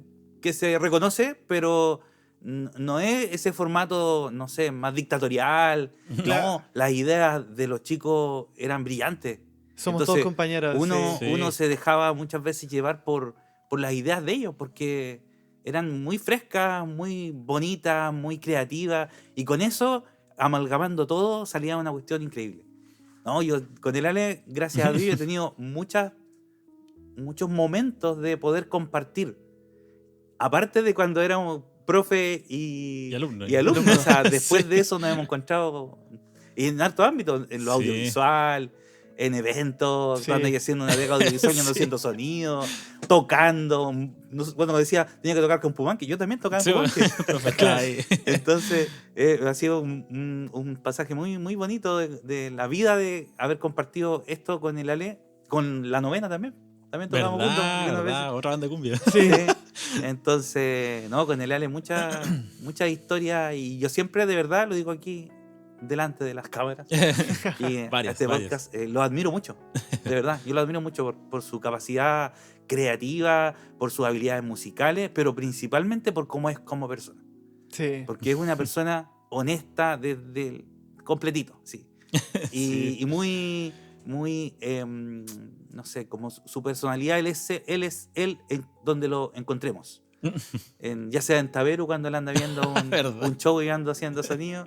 que se reconoce, pero no es ese formato, no sé, más dictatorial. Claro. No, las ideas de los chicos eran brillantes. Somos Entonces, todos compañeros. Uno, sí. Sí. uno se dejaba muchas veces llevar por las ideas de ellos, porque eran muy frescas, muy bonitas, muy creativas, y con eso, amalgamando todo, salía una cuestión increíble. No, yo con el Ale, gracias a Dios, he tenido muchos momentos de poder compartir. Aparte de cuando éramos profe y alumno. o sea, después Sí. de eso nos hemos encontrado Y en harto ámbito, en lo Sí. audiovisual, en eventos, Sí. cuando hay haciendo una vega audiovisual, yo no haciendo sonido, tocando. Bueno, decía, tenía que tocar con Pumanque, yo también tocaba en Sí, Pumanque. profe, estaba ahí. Entonces, ha sido un pasaje muy, muy bonito de la vida de haber compartido esto con el Ale, con la novena también. También tocamos juntos algunas veces. ¿Verdad? Otra banda de cumbia. Sí. Sí. Entonces, no, con el Ale muchas historias y yo siempre, de verdad, lo digo aquí delante de las cámaras y a Varias, este varias. podcast, lo admiro mucho, de verdad. Yo lo admiro mucho por su capacidad creativa, por sus habilidades musicales, pero principalmente por cómo es como persona. Sí. Porque es una persona honesta desde el completito, sí. Sí. Y muy, muy, no sé, como su personalidad, él es él en donde lo encontremos. Ya sea en Taveru cuando él anda viendo ¿Verdad? un show y ando haciendo sonido,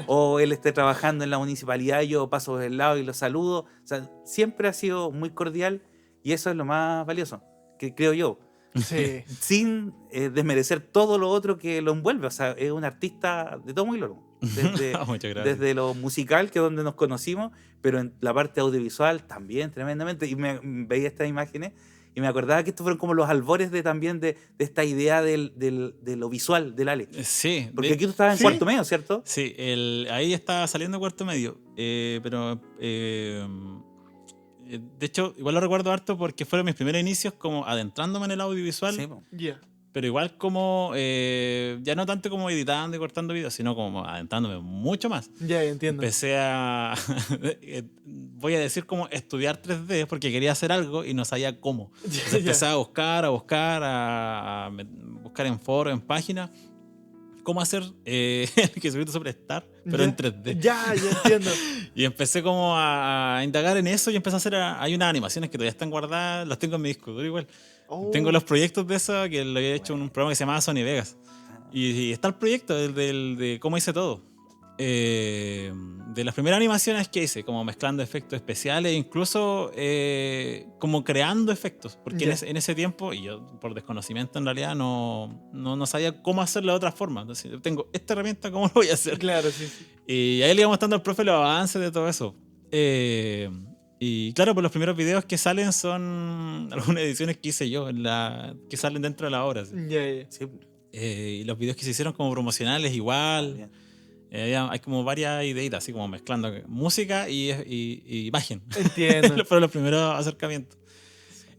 o él esté trabajando en la municipalidad y yo paso del lado y lo saludo. O sea, siempre ha sido muy cordial y eso es lo más valioso, que creo yo. Sí. Sin desmerecer todo lo otro que lo envuelve. O sea, es un artista de todo muy globo. Muchas gracias. Desde lo musical, que es donde nos conocimos, pero en la parte audiovisual también tremendamente. Y veía estas imágenes y me acordaba que estos fueron como los albores también de esta idea de lo visual del Ale. Sí. Porque aquí tú estabas en ¿Sí? cuarto medio, ¿cierto? Sí, ahí estaba saliendo cuarto medio, pero de hecho igual lo recuerdo harto porque fueron mis primeros inicios como adentrándome en el audiovisual, Sí, po. Ya. pero igual como ya no tanto como editando y cortando videos, sino como adentrándome mucho más. Ya, entiendo. Empecé a, voy a decir como estudiar 3D porque quería hacer algo y no sabía cómo. Entonces Ya. empecé a buscar, buscar en foros, en páginas, cómo hacer que subiste Superstar, pero Ya. en 3D. Ya entiendo. Y empecé como a indagar en eso y empecé a hacer, hay unas animaciones que todavía están guardadas, las tengo en mi disco duro igual. Oh. Tengo los proyectos de eso que lo había hecho en un programa que se llamaba Sony Vegas. Y está el proyecto de cómo hice todo. De las primeras animaciones que hice, como mezclando efectos especiales, incluso como creando efectos. Porque Ya. en ese tiempo, y yo por desconocimiento en realidad no sabía cómo hacerlo de otra forma. Entonces, tengo esta herramienta, ¿cómo lo voy a hacer? Claro, sí, sí. Y ahí le iba mostrando al profe los avances de todo eso. Y claro, pues los primeros videos que salen son algunas ediciones que hice yo, que salen dentro de la obra. ¿sí? Ya. Sí, Y los videos que se hicieron como promocionales igual. bien. Hay como varias ideitas, así como mezclando música y imagen. Entiendo. Fueron los primeros acercamientos.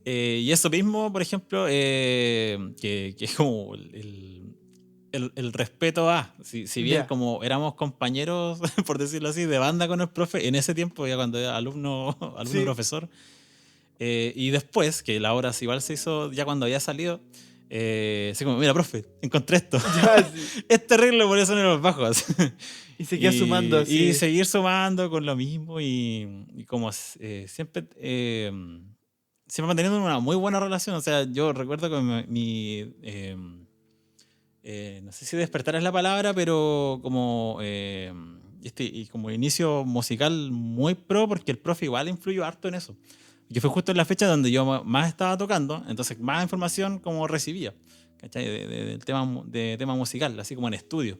Y eso mismo, por ejemplo, que es como el respeto a, si bien Ya. como éramos compañeros, por decirlo así, de banda con el profe, en ese tiempo, ya cuando era alumno Sí. profesor, y después, que la obra igual se hizo ya cuando había salido, así como, mira, profe, encontré esto. Ya, sí. Es terrible, por eso en los bajos. Y seguía sumando así. Y seguir sumando con lo mismo y como siempre manteniendo una muy buena relación. O sea, yo recuerdo que no sé si despertar es la palabra, pero como y como inicio musical muy pro, porque el profe igual influyó harto en eso. Que fue justo en la fecha donde yo más estaba tocando, entonces más información como recibía, ¿cachai? Del tema musical, así como en estudio.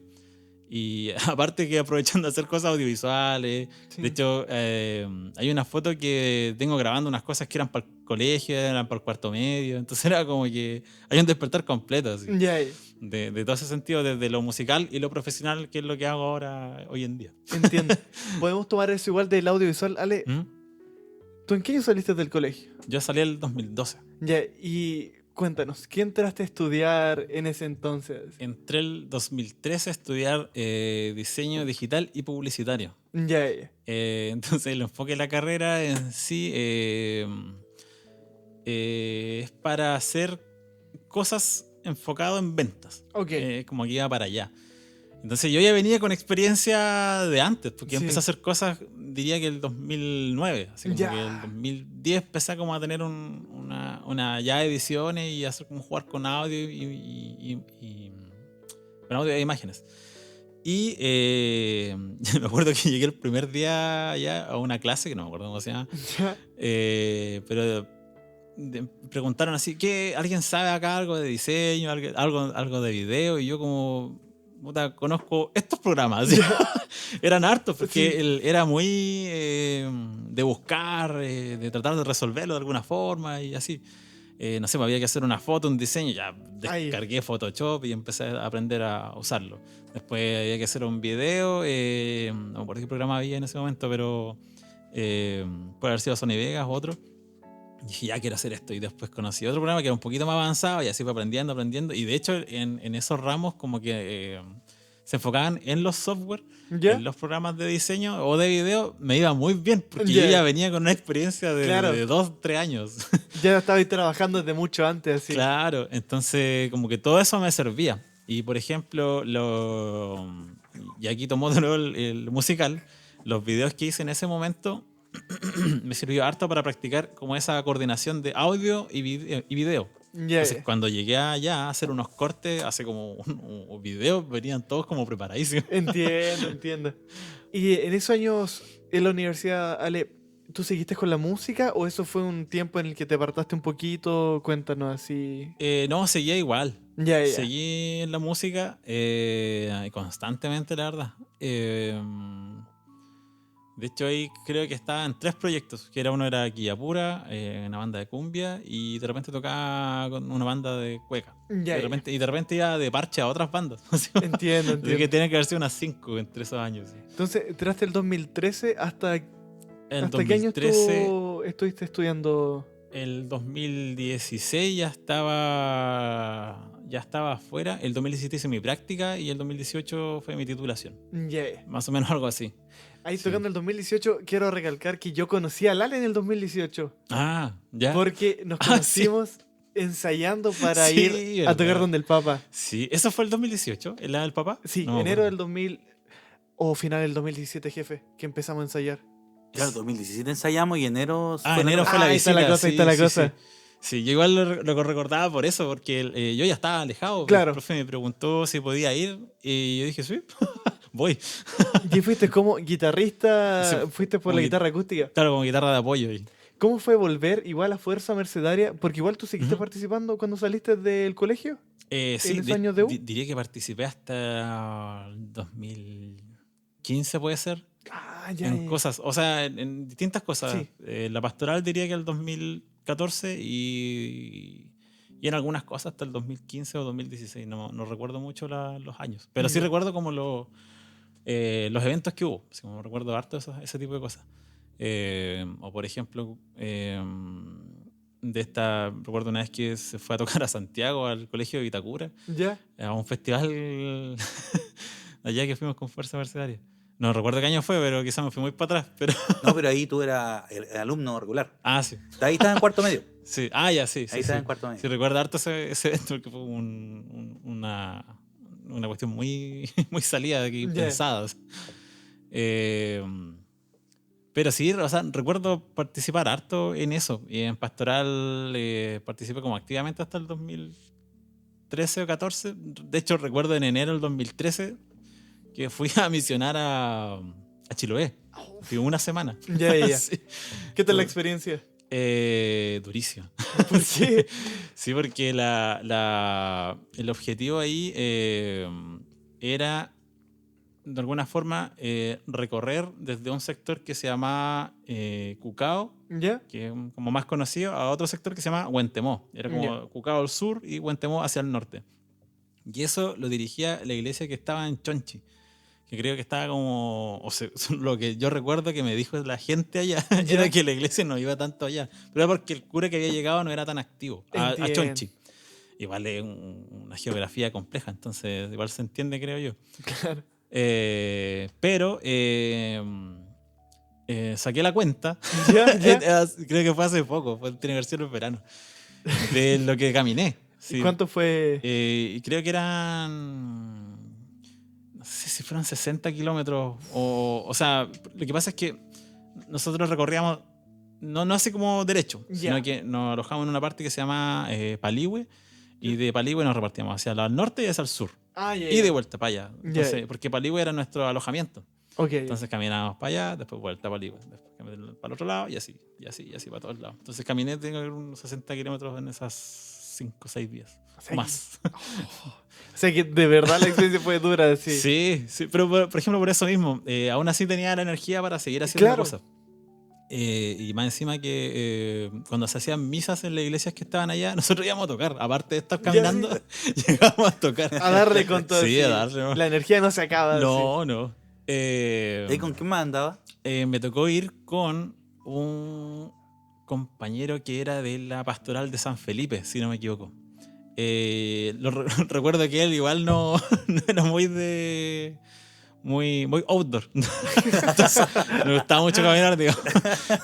Y aparte que aprovechando de hacer cosas audiovisuales, Sí. de hecho hay una foto que tengo grabando unas cosas que eran para el colegio, eran para el cuarto medio, entonces era como que hay un despertar completo así, Ya. de todo ese sentido, desde lo musical y lo profesional, que es lo que hago ahora, hoy en día. Entiendo. Podemos tomar eso igual del audiovisual. Ale, ¿Mm? ¿tú en qué año saliste del colegio? Yo salí el 2012. Ya, y cuéntanos, ¿qué entraste a estudiar en ese entonces? Entré el 2013 a estudiar diseño digital y publicitario. Ya. Entonces el enfoque de la carrera en sí es para hacer cosas enfocado en ventas. Ok. Como que iba para allá. Entonces yo ya venía con experiencia de antes, porque yo Sí. empecé a hacer cosas, diría que el 2009, así como Ya. que el 2010 empecé como a tener una ya ediciones y hacer como jugar con audio con audio e imágenes. Y me acuerdo que llegué el primer día ya a una clase, que no me acuerdo cómo se llama, Ya. pero preguntaron así, ¿alguien sabe acá algo de diseño, algo de video? Y yo como, puta, conozco estos programas. Eran hartos, porque Sí. él era muy de buscar, de tratar de resolverlo de alguna forma y así. No sé, me había que hacer una foto, un diseño, ya Ay. descargué Photoshop y empecé a aprender a usarlo. Después había que hacer un video, no me acuerdo qué programa había en ese momento, pero puede haber sido Sony Vegas o otro. Y dije, ya quiero hacer esto. Y después conocí otro programa que era un poquito más avanzado y así fue aprendiendo. Y de hecho, en esos ramos, como que se enfocaban en los software, ¿Ya? en los programas de diseño o de video, me iba muy bien, porque Ya. yo ya venía con una experiencia de, Claro. de 2, 3 años. Ya estabais trabajando desde mucho antes, así. Claro, entonces como que todo eso me servía. Y por ejemplo, y aquí tomó de nuevo el musical, los videos que hice en ese momento me sirvió harto para practicar como esa coordinación de audio y video. Ya, Entonces ya. cuando llegué allá a hacer unos cortes, hace como un video, venían todos como preparadísimos. Entiendo. Y en esos años en la universidad, Ale, ¿tú seguiste con la música o eso fue un tiempo en el que te apartaste un poquito? Cuéntanos así. No, seguía igual. Ya. Seguí en la música constantemente, la verdad. De hecho, ahí creo que estaba en 3 proyectos. Que uno era Quillapura, una banda de cumbia, y de repente tocaba con una banda de cueca. Ya, Y de repente iba de parche a otras bandas. Así Entiendo. que tiene que haber sido unas 5 entre esos años. Sí. Entonces, entraste el 2013 hasta El ¿hasta qué año 2013, estuviste estudiando? el 2016 ya estaba afuera. El 2017 hice mi práctica y el 2018 fue mi titulación. Ya. Más o menos algo así. Ahí Sí. tocando el 2018, quiero recalcar que yo conocí a Lale en el 2018. Ah, ya. Porque nos Ah, sí. conocimos ensayando para Sí, ir a verdad. tocar donde el Papa. Sí, ¿eso fue el 2018? ¿El del papá? Sí, No me enero acuerdo. del 2000 o final del 2017, jefe, que empezamos a ensayar. Claro, 2017 ensayamos y enero Enero fue la Ah, ahí visita. está la cosa, ahí está la cosa. Sí, yo igual lo recordaba por eso, porque yo ya estaba alejado. Claro. El profe me preguntó si podía ir y yo dije, sí, voy. ¿Y fuiste como guitarrista? Sí, ¿Fuiste por como la gui- guitarra acústica? Claro, como guitarra de apoyo. ¿Cómo fue volver igual a Fuerza Mercedaria? Porque igual tú seguiste Ujú. participando cuando saliste del colegio. Sí, esos años de U? diría que participé hasta el 2015, puede ser. Ah, ya. En cosas, o sea, en distintas cosas. Sí. La pastoral diría que el 2014 y en algunas cosas hasta el 2015 o 2016. No recuerdo mucho los años. Pero sí Ya. recuerdo como los eventos que hubo. Así como recuerdo harto ese tipo de cosas. O por ejemplo, recuerdo una vez que se fue a tocar a Santiago, al colegio de Vitacura, ¿Ya? a un festival allá que fuimos con Fuerza Mercedaria. No recuerdo qué año fue, pero quizás me fui muy para atrás. Pero... No, pero ahí tú eras el alumno regular. sí. Ahí estabas en cuarto medio. Sí. Ya, sí. Ahí Sí, estabas sí. en cuarto medio. Sí, recuerdo harto ese evento porque fue una cuestión muy, muy salida de aquí, Ya. pensada. O sea. Pero sí, o sea, recuerdo participar harto en eso. Y en Pastoral participé como activamente hasta el 2013 o 14. De hecho, recuerdo en enero del 2013 que fui a misionar a Chiloé. Fui una semana. Ya. Sí. ¿Qué tal la experiencia? Durísimo. ¿Por qué? Sí, porque el objetivo ahí era, de alguna forma, recorrer desde un sector que se llama Cucao, ¿Ya? que es como más conocido, a otro sector que se llama Huentemó. Era como Ya. Cucao al sur y Huentemó hacia el norte. Y eso lo dirigía la iglesia que estaba en Chonchi, que creo que estaba como, lo que yo recuerdo que me dijo la gente allá era que la iglesia no iba tanto allá, pero era porque el cura que había llegado no era tan activo a Entiendo. Chonchi. Igual es una geografía compleja, entonces igual se entiende, creo yo. Claro. Pero saqué la cuenta, ¿Ya? creo que fue hace poco, tiene que haber sido el verano, de lo que caminé. Sí. ¿Cuánto fue? Y creo que eran, no sé si fueron 60 kilómetros. O sea, lo que pasa es que nosotros recorríamos, no así como derecho, Ya. sino que nos alojamos en una parte que se llama Palihue. Y de Palihue nos repartíamos hacia el norte y hacia el sur. Ya. Y de vuelta para allá. Ya. Entonces, porque Palihue era nuestro alojamiento. Ok. Entonces caminábamos para allá, después vuelta a Palihue, después para el otro lado y así para todos lados. Entonces caminé, tengo unos 60 kilómetros en esas 5 o 6 días. O sea O más. O sea que de verdad la experiencia fue dura, sí. Sí, pero por ejemplo por eso mismo, aún así tenía la energía para seguir haciendo Claro. cosas. Y más encima que cuando se hacían misas en las iglesias que estaban allá, nosotros íbamos a tocar. Aparte de estar Ya, caminando, llegábamos a tocar. A darle con todo. Sí, a darle, ¿no? La energía no se acaba. No, no. ¿Y con quién más andaba? Me tocó ir con un compañero que era de la pastoral de San Felipe, si no me equivoco. Recuerdo que él igual no, no era muy outdoor. Entonces, me gustaba mucho caminar, digamos.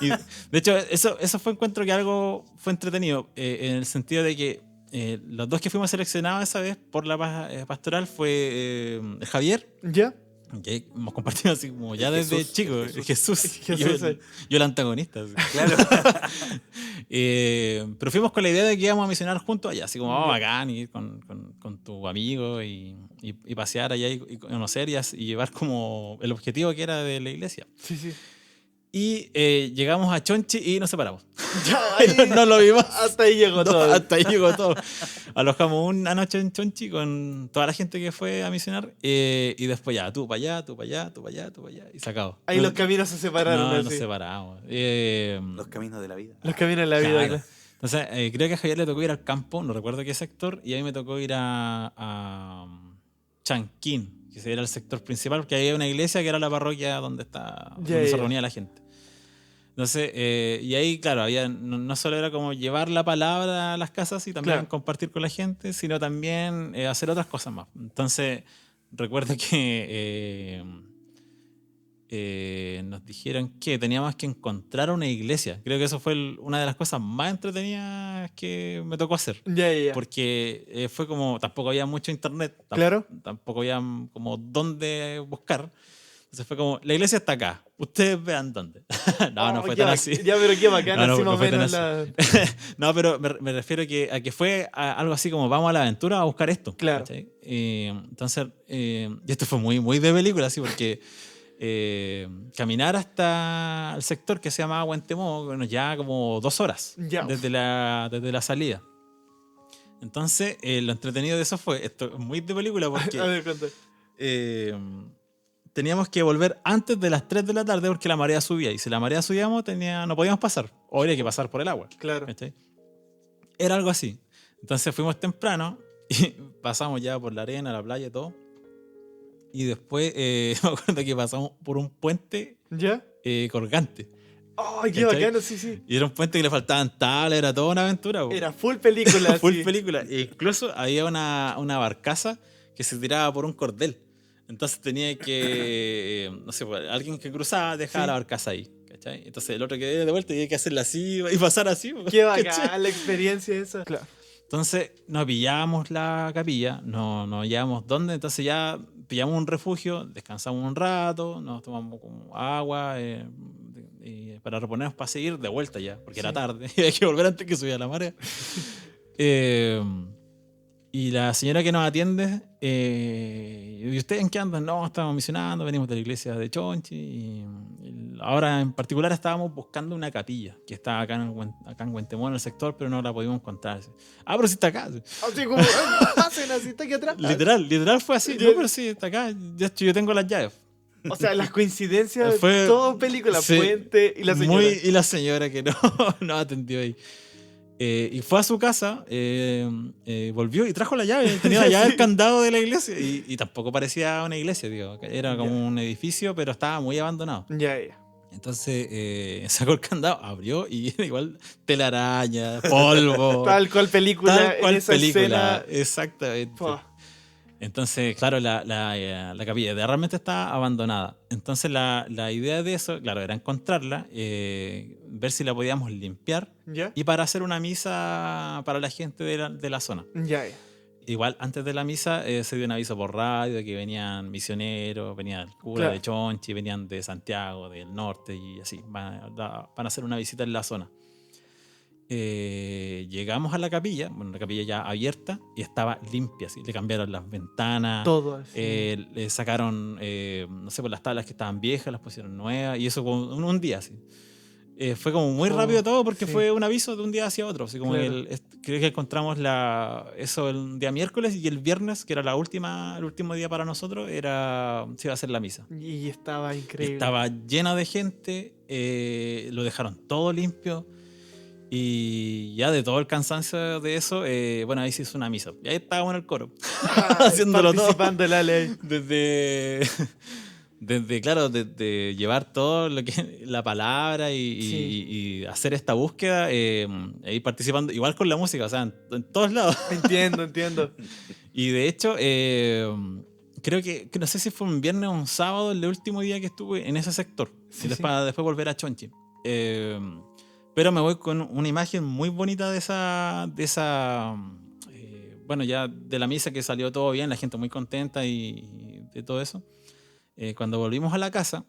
Y, de hecho, eso fue encuentro que algo fue entretenido, en el sentido de que los dos que fuimos seleccionados esa vez por la pastoral fue el Javier, ¿Ya? que hemos compartido así como ya desde Jesús, chico, Jesús, Jesús, yo el antagonista. Así. Claro. Pero fuimos con la idea de que íbamos a misionar juntos allá, así como bacán, ir con tu amigo y pasear allá y conocer y llevar como el objetivo que era de la iglesia. Sí, sí. Y llegamos a Chonchi y nos separamos. Ya, ahí- No lo vimos. Hasta ahí llegó No, todo. hasta ahí llegó todo. Alojamos una noche en Chonchi con toda la gente que fue a misionar y después ya, tú para allá, tú para allá, tú para allá, tú para allá y sacado. Ahí los caminos se separaron. No, así. nos separamos. Los caminos de la vida. Los caminos en la vida. Claro. Claro. Entonces, creo que a Javier le tocó ir al campo, no recuerdo qué sector, y a mí me tocó ir a Chanquín, que era el sector principal, porque había una iglesia que era la parroquia donde se ya. reunía la gente. Entonces, y ahí, claro, había, no solo era como llevar la palabra a las casas y también Claro. compartir con la gente, sino también hacer otras cosas más. Entonces, recuerdo que nos dijeron que teníamos que encontrar una iglesia. Creo que eso fue una de las cosas más entretenidas que me tocó hacer. Ya. Porque fue como, tampoco había mucho internet, Claro. tampoco había como dónde buscar. Entonces fue como, la iglesia está acá, ustedes vean dónde. No fue tan así. Ya, pero qué bacán, No, así no más o fue tan menos así. la... No, pero me refiero a que fue algo así como vamos a la aventura a buscar esto. Claro. ¿Cachai? Entonces, y esto fue muy de película, así, porque caminar hasta el sector que se llama Huentemó, bueno, ya como 2 horas Ya. desde la salida. Entonces, lo entretenido de eso fue, esto es muy de película porque A ver, cuenta. teníamos que volver antes de las 3 de la tarde porque la marea subía. Y si la marea subíamos, no podíamos pasar. O había que pasar por el agua. Claro. ¿Cachai? Era algo así. Entonces fuimos temprano y pasamos ya por la arena, la playa y todo. Y después me acuerdo que pasamos por un puente ¿Ya? colgante. ¡Ay, qué ¿Cachai? bacano! Sí. Y era un puente que le faltaban tablas, era toda una aventura. Po. Era full película. Full sí. película. E incluso había una barcaza que se tiraba por un cordel. Entonces tenía que, no sé, alguien que cruzaba dejaba Sí. la barcaza ahí. ¿Cachai? Entonces el otro que viene de vuelta tenía que hacerla así y pasar así. Qué ¿cachai? bacán la experiencia esa. Claro. Entonces nos pillábamos la capilla, no hallábamos dónde, entonces ya pillamos un refugio, descansamos un rato, nos tomamos como agua para reponernos para seguir de vuelta ya, porque era tarde y hay que volver antes que subiera la marea. Y la señora que nos atiende, ¿y ustedes en qué andan? No, estamos misionando, venimos de la iglesia de Chonchi. Y ahora en particular estábamos buscando una capilla que está acá en Huentemó, en el sector, pero no la pudimos encontrar. Ah, pero sí está acá. Así como, pasen así, está aquí atrás. Literal fue así. No, pero sí, está acá. Yo tengo las llaves. O sea, las coincidencias, Fue- todo película, sí, puente y la señora. Y la señora que no atendió ahí. Y fue a su casa, volvió y trajo la llave. Tenía la llave del candado de la iglesia. Y tampoco parecía una iglesia, digo. Era como un edificio, pero estaba muy abandonado. Ya. Entonces sacó el candado, abrió y era igual telaraña, polvo. Tal cual película, Tal cual en esa película. escena. Exactamente. Pua. Entonces, claro, la capilla realmente está abandonada. Entonces, la idea de eso, claro, era encontrarla, ver si la podíamos limpiar ¿Ya? y para hacer una misa para la gente de la zona. Ya. Igual, antes de la misa, se dio un aviso por radio de que venían misioneros, venía el cura Claro. de Chonchi, venían de Santiago, del norte y así. Van a hacer una visita en la zona. Llegamos a la capilla, bueno, la capilla ya abierta y estaba limpia, así. Le cambiaron las ventanas, Todo así. le sacaron, no sé, por las tablas que estaban viejas, las pusieron nuevas y eso con un día así. Fue como muy Oh, rápido todo porque sí. fue un aviso de un día hacia otro, así como Claro. que creo que encontramos eso el día miércoles, y el viernes, que era el último día para nosotros, se iba a hacer la misa. Y estaba Y increíble. estaba llena de gente, lo dejaron todo limpio. Y ya de todo el cansancio de eso, bueno, ahí se hizo una misa. Y ahí estábamos en el coro, haciéndolo todo. Participando en la ley. Desde llevar todo lo que la palabra Sí. y hacer esta búsqueda, ahí participando, igual con la música, o sea, en todos lados. Entiendo. Y de hecho, creo que no sé si fue un viernes o un sábado, el último día que estuve en ese sector. Sí, Y después volver a Chonchi. Pero me voy con una imagen muy bonita de esa bueno, ya de la misa, que salió todo bien, la gente muy contenta y de todo eso. Cuando volvimos a la casa,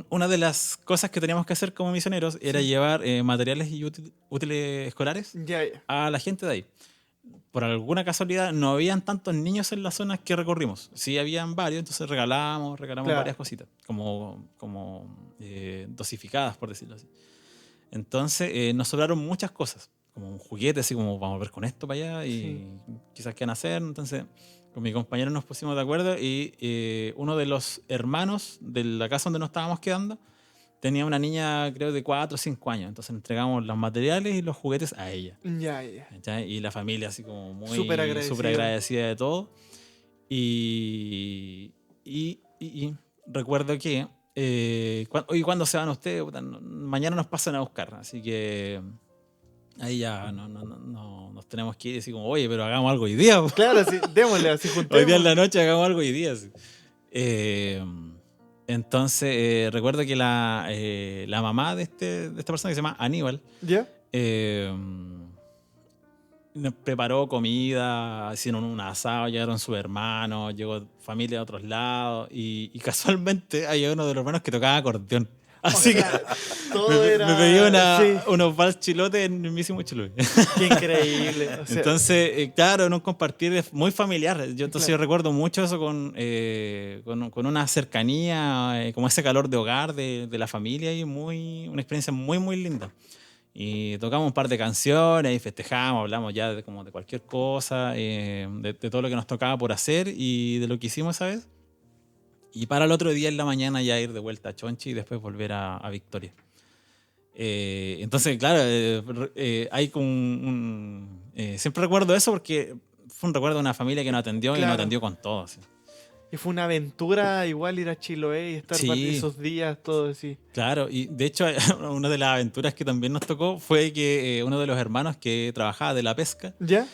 una de las cosas que teníamos que hacer como misioneros era llevar materiales y útiles escolares Ya. a la gente de ahí. Por alguna casualidad no habían tantos niños en las zonas que recorrimos. Sí habían varios, entonces regalamos Claro. varias cositas, como dosificadas, por decirlo así. Entonces nos sobraron muchas cosas, como un juguete, así como vamos a ver con esto para allá y quizás qué van a hacer. Entonces con mi compañero nos pusimos de acuerdo y uno de los hermanos de la casa donde nos estábamos quedando tenía una niña, creo, de 4 o 5 años. Entonces entregamos los materiales y los juguetes a ella. Ya. ¿Cachai? Y la familia así como muy Súper agradecida. de todo. Y recuerdo que oye, ¿cuándo se van ustedes? Puta, mañana nos pasan a buscar. Así que ahí ya nos tenemos que ir, así como, oye, pero hagamos algo hoy día. Claro, sí, démosle, así juntemos. Hoy día en la noche hagamos algo hoy día. Sí. Entonces, recuerdo que la mamá de esta persona, que se llama Aníbal, ¿Ya? nos preparó comida, hicieron un asado, llegaron sus hermanos, llegó familia de otros lados y casualmente hay uno de los hermanos que tocaba acordeón. Así que Todo era... me pedí Sí, unos vals chilotes en el mismísimo Chiloé. qué increíble. O sea, Entonces, claro, en un compartir muy familiar. Entonces Claro. yo recuerdo mucho eso con una cercanía, como ese calor de hogar de la familia, y una experiencia muy, muy linda. Y tocamos un par de canciones y festejamos, hablamos ya como de cualquier cosa, de todo lo que nos tocaba por hacer y de lo que hicimos esa vez. Y para el otro día en la mañana ya ir de vuelta a Chonchi y después volver a Victoria. Entonces, claro, hay como siempre recuerdo eso porque fue un recuerdo de una familia que nos atendió y Claro. nos atendió con todo. ¿Sí? y fue una aventura igual ir a Chiloé y estar Sí. esos días, todo así. Claro, y de hecho una de las aventuras que también nos tocó fue que uno de los hermanos que trabajaba de la pesca ¿Ya?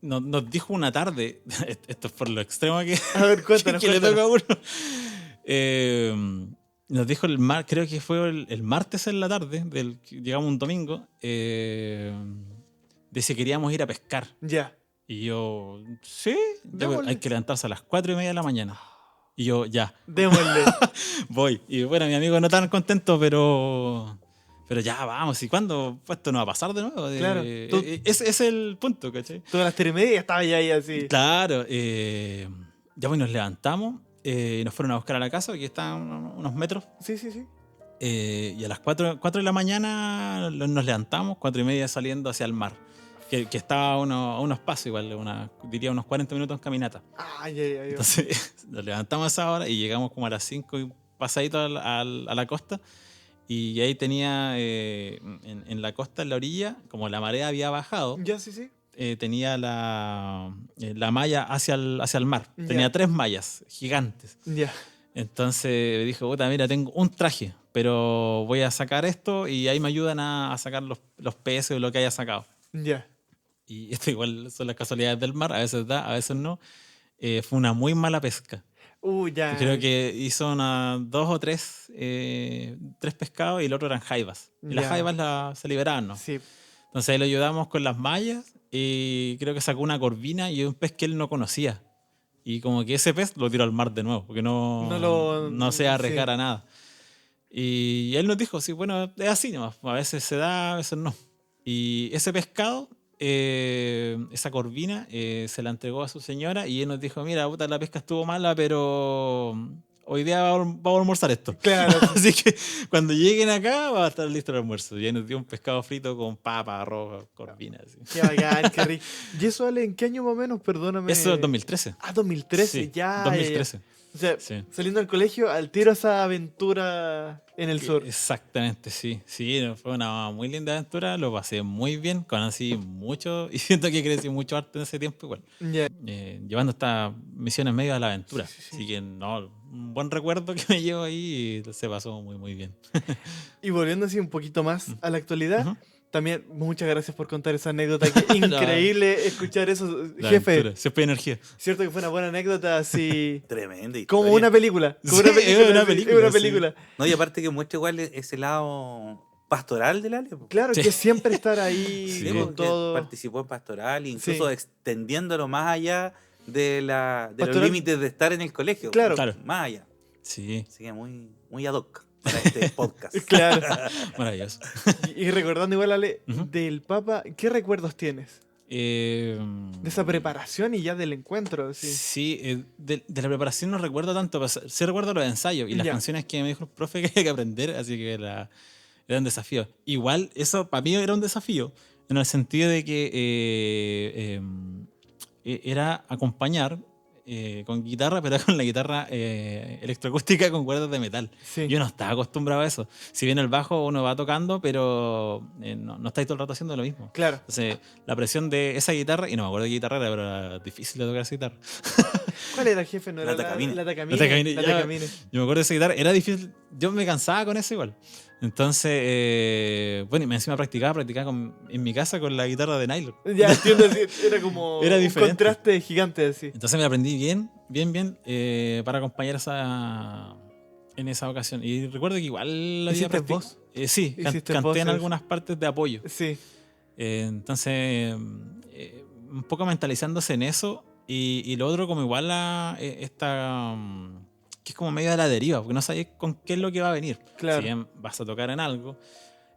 nos dijo una tarde, esto es por lo extremo que, A ver, cuéntanos, que le cuéntanos. toca a uno. Nos dijo creo que fue el martes en la tarde, llegamos un domingo, de si queríamos ir a pescar. Ya. Y yo, sí, ya, Démosle. hay que levantarse a las 4:30 de la mañana. Y yo, ya, Démosle. voy. Y bueno, mi amigo no tan contento, pero ya vamos. ¿Y cuándo? Pues esto no va a pasar de nuevo. Claro. Ese es el punto, ¿cachai? Tú a las 3:30 estaba ya ahí así. Claro. Ya pues nos levantamos y nos fueron a buscar a la casa, que está a unos metros. Sí. Y a las 4 de la mañana nos levantamos, 4:30 saliendo hacia el mar. Que estaba a unos pasos, igual, diría unos 40 minutos en caminata. Ya. Entonces nos levantamos a esa hora y llegamos como a las 5 y pasadito a la costa. Y ahí tenía en la costa, en la orilla, como la marea había bajado, Ya, sí. tenía la malla hacia el mar. Ya. Tenía 3 mallas gigantes. Ya. Entonces dijo, puta, mira, tengo un traje, pero voy a sacar esto y ahí me ayudan a sacar los peces o lo que haya sacado. Ya. Y esto igual son las casualidades del mar, a veces da, a veces no. Fue una muy mala pesca. Ya. Creo que hizo 2 o 3 pescados y el otro eran jaivas. Y las Ya. jaivas se liberaban, ¿no? Sí. Entonces ahí lo ayudamos con las mallas y creo que sacó una corvina y un pez que él no conocía. Y como que ese pez lo tiró al mar de nuevo, porque no se arriesgar sí. a nada. Y él nos dijo, sí, bueno, es así nomás. A veces se da, a veces no. Y ese pescado, esa corvina, se la entregó a su señora y él nos dijo, mira, puta, la pesca estuvo mala, pero hoy día vamos a almorzar esto. Claro. Así que cuando lleguen acá va a estar listo el almuerzo. Ya nos dio un pescado frito con papa, arroz, corvina. Así. Qué bacán, qué rico. ¿Y eso, Ale, en qué año más o menos? Perdóname. Eso es 2013. Ah, 2013, Sí, ya. 2013. O sea, Sí. saliendo del colegio, al tiro esa aventura en el sur. Exactamente, sí. Sí, fue una muy linda aventura. Lo pasé muy bien. Conocí mucho y siento que crecí mucho arte en ese tiempo igual. Ya. Llevando esta misión en medio de la aventura. Así que no, un buen recuerdo que me llevo ahí y se pasó muy, muy bien. Y volviendo así un poquito más a la actualidad, Ujú. también muchas gracias por contar esa anécdota. Que increíble escuchar eso. La Jefe, aventura. Siempre hay energía. cierto que fue una buena anécdota así. Tremenda Como historia. una película. Como Sí, una película. es una sí, película, es una sí. película. No, y aparte que muestra igual ese lado pastoral del Ale. po. Claro, Sí. que siempre estar ahí Sí, Sí, con porque todo. participó en pastoral, incluso Sí. extendiéndolo más allá de los Pastoral- límites de estar en el colegio. Claro. Claro. Más allá. Sí, Así que muy, muy ad hoc para este podcast. Claro. maravilloso. Y recordando igual, Ale, Ujú. del Papa, ¿qué recuerdos tienes? De De esa preparación y ya del encuentro. Sí. Sí, de la preparación no recuerdo tanto, pero sí recuerdo los ensayos y las Ya. canciones que me dijo el profe que había que aprender, así que era un desafío. Igual, eso para mí era un desafío, en el sentido de que era acompañar con guitarra, pero con la guitarra electroacústica con cuerdas de metal. Sí. Yo no estaba acostumbrado a eso. Si bien el bajo uno va tocando, pero no estáis todo el rato haciendo lo mismo. Claro. Entonces, la presión de esa guitarra, y no me acuerdo de qué guitarra era, pero era difícil de tocar esa guitarra. ¿Cuál era, jefe? ¿No La era Takamine. La Takamine. La Takamine, La ya. Takamine. Yo me acuerdo de esa guitarra, era difícil. Yo me cansaba con eso igual. Entonces, bueno, y encima practicaba en mi casa con la guitarra de nylon. Ya entiendo, sí, era como Era un diferente. contraste gigante así. Entonces me la aprendí bien para acompañar en esa ocasión. Y recuerdo que igual la había ¿Hiciste practic- voz? Sí, ¿Hiciste canté en voces? algunas partes de apoyo. Sí. Entonces, un poco mentalizándose en eso. Y lo otro como igual que es como medio de la deriva, porque no sabes con qué es lo que va a venir. Claro. Si bien vas a tocar en algo,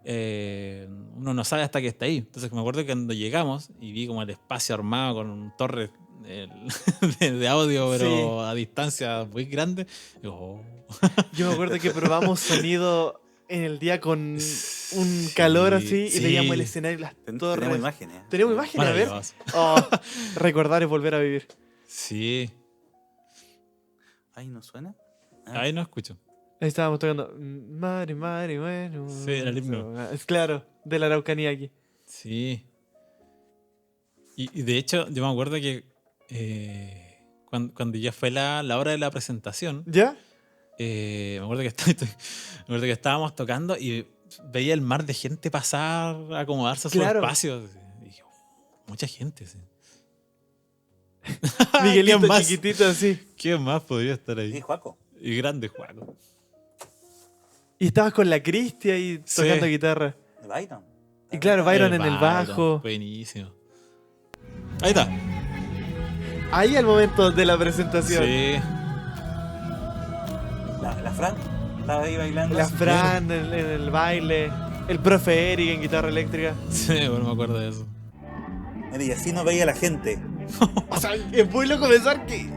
uno no sabe hasta que está ahí. Entonces me acuerdo que cuando llegamos y vi como el espacio armado con un torre de audio, pero Sí. a distancia muy grande, digo, oh. Yo me acuerdo que probamos sonido en el día con un calor así y sí. veíamos el escenario y las torres. Tenemos imágenes. Tenemos imágenes, a ver. Maravilloso. Oh, recordar es volver a vivir. Sí, Ay, ¿no suena? ahí no escucho. Ahí estábamos tocando Mari, Mari, bueno. Sí, era el himno. Es claro, de la Araucanía aquí. Sí. Y de hecho, yo me acuerdo que cuando ya fue la hora de la presentación, ¿Ya? me acuerdo que estábamos tocando y veía el mar de gente pasar, acomodarse a sus Claro. espacios. Y dije, mucha gente, sí. Miguelito ¿Quién más? chiquitito así. ¿Quién más podría estar Sí, ahí? Juaco. Y grande Juaco. Y estabas con la Cristi ahí Sí. tocando guitarra. Byron. Y claro, Byron en el Byron, bajo. Buenísimo. Ahí está. Ahí al momento de la presentación. Sí. La Fran estaba ahí bailando. La Fran en el baile. El profe Eric en guitarra eléctrica. Sí, bueno, me acuerdo de eso. Mira, y así no veía la gente. O sea, es muy loco pensar que.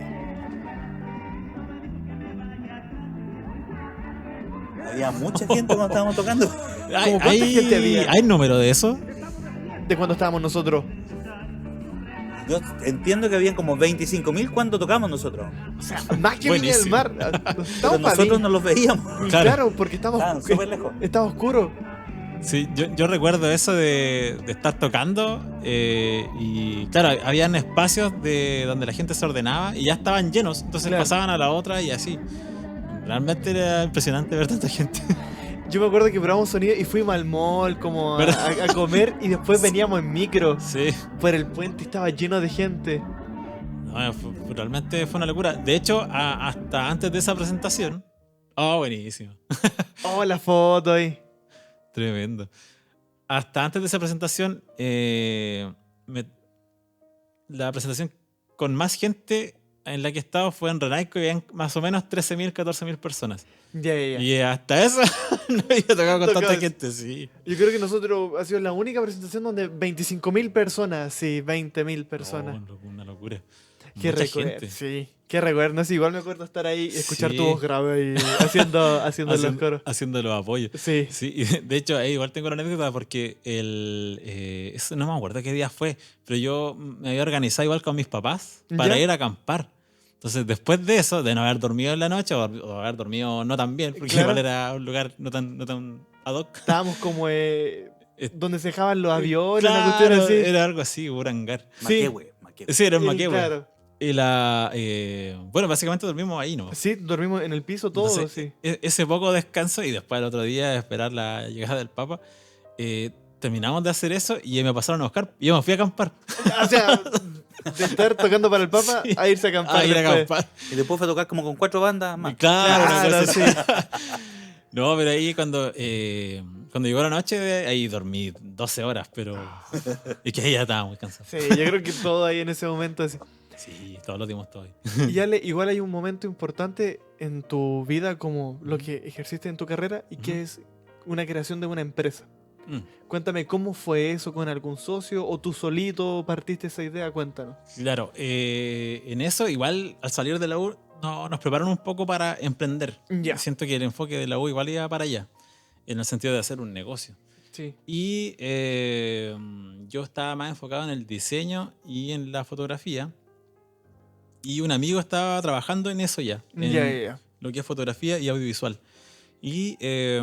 Había mucha gente cuando estábamos tocando. ¿Cómo cuánta gente había? ¿Hay número de eso? De cuando estábamos nosotros. Yo entiendo que habían como 25.000 cuando tocamos nosotros. O sea, más que Viña del Buenísimo. Mar. Pero Estamos para nosotros no los veíamos. mí. Claro. Claro, porque estamos. Estaban súper lejos. Estaba oscuro. Sí, yo recuerdo eso de estar tocando y claro, habían espacios donde la gente se ordenaba y ya estaban llenos, entonces Claro. pasaban a la otra y así. Realmente era impresionante ver tanta gente. Yo me acuerdo que probamos sonido y fuimos al mall como ¿Verdad? a comer y después veníamos en micro Sí, por el puente y estaba lleno de gente. no, realmente fue una locura. De hecho, hasta antes de esa presentación, buenísimo. Oh, la foto ahí. Tremendo. Hasta antes de esa presentación, la presentación con más gente en la que estaba fue en Renaico y habían más o menos 13.000, 14.000 personas. Ya, ya, ya. Y hasta eso no había tocado con Tocado. tanta gente, sí. Yo creo que nosotros ha sido la única presentación donde 25.000 personas, sí, 20.000 personas. Oh, una locura. Qué mucha recuerdo, gente. sí. Qué recuerdo. No sé, igual me acuerdo estar ahí y escuchar Sí. tu voz grave y haciendo los coros. Haciendo los apoyos. Sí. Sí, y de hecho, ahí igual tengo la anécdota porque eso no me acuerdo qué día fue, pero yo me había organizado igual con mis papás para ¿Ya? ir a acampar. Entonces, después de eso, de no haber dormido en la noche o haber dormido no tan bien, porque Claro. igual era un lugar no tan ad hoc. Estábamos como donde se dejaban los aviones, Claro, una cuestión así. era algo así, un hangar. Sí. Maquehue. Sí, era en Y Maquehue. claro. Y bueno, básicamente dormimos ahí, ¿no? Sí, dormimos en el piso todos, Entonces, sí. ese poco descanso y después el otro día esperar la llegada del Papa, terminamos de hacer eso y me pasaron a buscar y yo me fui a acampar. O sea, de estar tocando para el Papa Sí. a irse a acampar. A ir a después. acampar. Y después fue a tocar como con 4 bandas más. Claro, una Claro, cosa sí. así. No, pero ahí cuando llegó la noche, ahí dormí 12 horas, pero es que ahí ya estaba muy cansado. Sí, yo creo que todo ahí en ese momento. Así. Sí, todos lo dimos todo ahí. Y Ale, igual hay un momento importante en tu vida como lo que ejerciste en tu carrera y que Ujú. es una creación de una empresa. Mm. Cuéntame, ¿cómo fue eso con algún socio o tú solito partiste esa idea? Cuéntanos. Claro, en eso igual al salir de la U nos prepararon un poco para emprender. Ya. Siento que el enfoque de la U igual iba para allá, en el sentido de hacer un negocio. Sí. Y yo estaba más enfocado en el diseño y en la fotografía. Y un amigo estaba trabajando en eso ya, en Ya. lo que es fotografía y audiovisual. Y él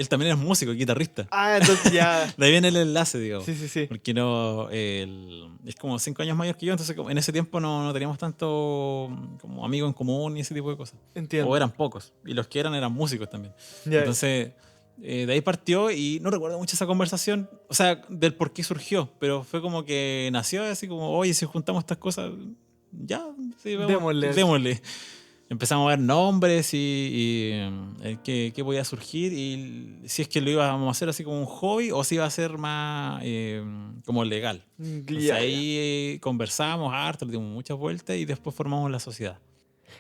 también es músico, guitarrista. Ah, entonces ya. De ahí viene el enlace, digamos. Sí, sí, sí. Porque no, es como 5 años mayor que yo, entonces como en ese tiempo no teníamos tanto como amigos en común y ese tipo de cosas. Entiendo. O eran pocos. Y los que eran músicos también. Ya. Entonces, de ahí partió y no recuerdo mucho esa conversación, o sea, del por qué surgió, pero fue como que nació así como, oye, si juntamos estas cosas, ya, sí, Démosle. démosle. Empezamos a ver nombres y qué podía surgir y si es que lo íbamos a hacer así como un hobby o si iba a ser más como legal. Entonces Ya, ahí conversamos harto, le dimos muchas vueltas y después formamos la sociedad.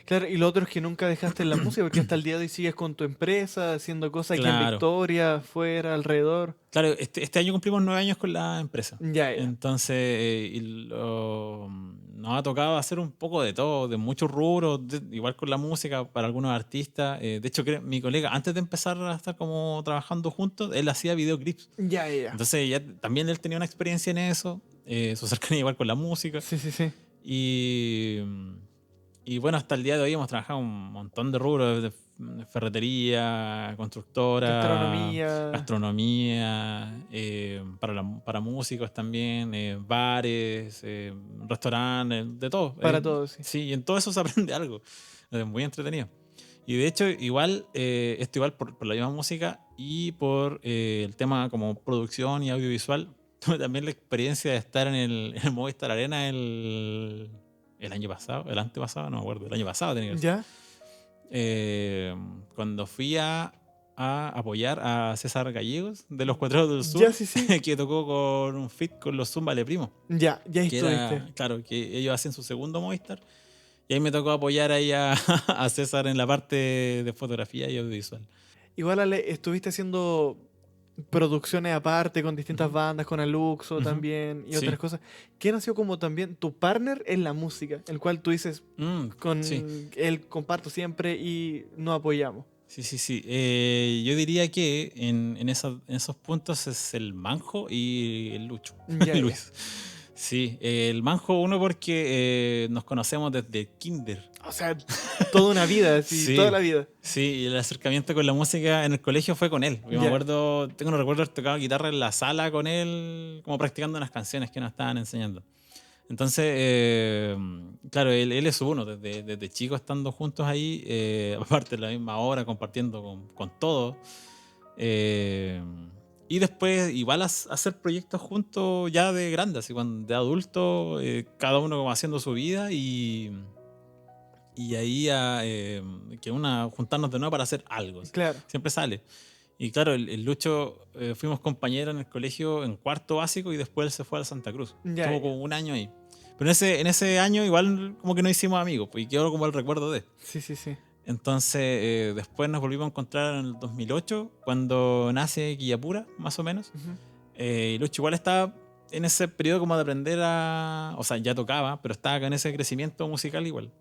Claro, y lo otro es que nunca dejaste la música porque hasta el día de hoy sigues con tu empresa, haciendo cosas aquí en Claro. Victoria, afuera, alrededor. Claro, este año cumplimos 9 años con la empresa. Ya. Entonces, nos ha tocado hacer un poco de todo, de muchos rubros, igual con la música, para algunos artistas. De hecho, mi colega, antes de empezar a estar como trabajando juntos, él hacía videoclips. Ya. Entonces, ya también él tenía una experiencia en eso, su cercanía igual con la música. Sí, sí, sí. Y bueno, hasta el día de hoy hemos trabajado un montón de rubros, de ferretería, constructora, gastronomía, para músicos también, bares, restaurantes, de todo. Para todos, sí. Sí, y en todo eso se aprende algo. Es muy entretenido. Y de hecho, igual, esto igual por la misma música y por el tema como producción y audiovisual, tuve también la experiencia de estar en el Movistar Arena el año pasado, el antepasado, no me acuerdo, el año pasado tenía que ser. ¿Ya? Cuando fui a apoyar a César Gallegos de los Cuatreros del Sur, Ya, sí, sí. que tocó con un feat con los Zumbale Primo. Ya Que estuviste. claro, que ellos hacen su segundo Movistar. Y ahí me tocó apoyar ahí a César en la parte de fotografía y audiovisual. Igual, Ale, estuviste haciendo producciones aparte con distintas bandas, con Aluxo Ujú. también y Sí. otras cosas. ¿Quién ha sido como también tu partner en la música? El cual tú dices, con Sí. él comparto siempre y nos apoyamos. Sí. Yo diría que en esos puntos es el Manjo y el Lucho. Ya, Luis. Sí, el Manjo uno porque nos conocemos desde kinder. O sea, toda una vida, sí, Sí. toda la vida. Sí, y el acercamiento con la música en el colegio fue con él. Yo me Ya. acuerdo, tengo un recuerdo de haber tocado guitarra en la sala con él, como practicando unas canciones que nos estaban enseñando. Entonces, claro, él es uno, desde chico estando juntos ahí, aparte de la misma hora, compartiendo con todos. Y después, igual hacer proyectos juntos ya de grandes, así cuando de adultos, cada uno como haciendo su vida y ahí juntarnos de nuevo para hacer algo. Claro. Siempre sale. Y claro, el Lucho, fuimos compañeros en el colegio en cuarto básico y después él se fue a Santa Cruz. Ya, Estuvo ya. como un año ahí. Pero en ese año igual como que no hicimos amigos, pues, y quedó como el recuerdo de. Sí, sí, sí. Entonces, después nos volvimos a encontrar en el 2008, cuando nace Quillapura, más o menos. Ujú. Y Lucho igual estaba en ese periodo como de aprender o sea, ya tocaba, pero estaba con ese crecimiento musical igual.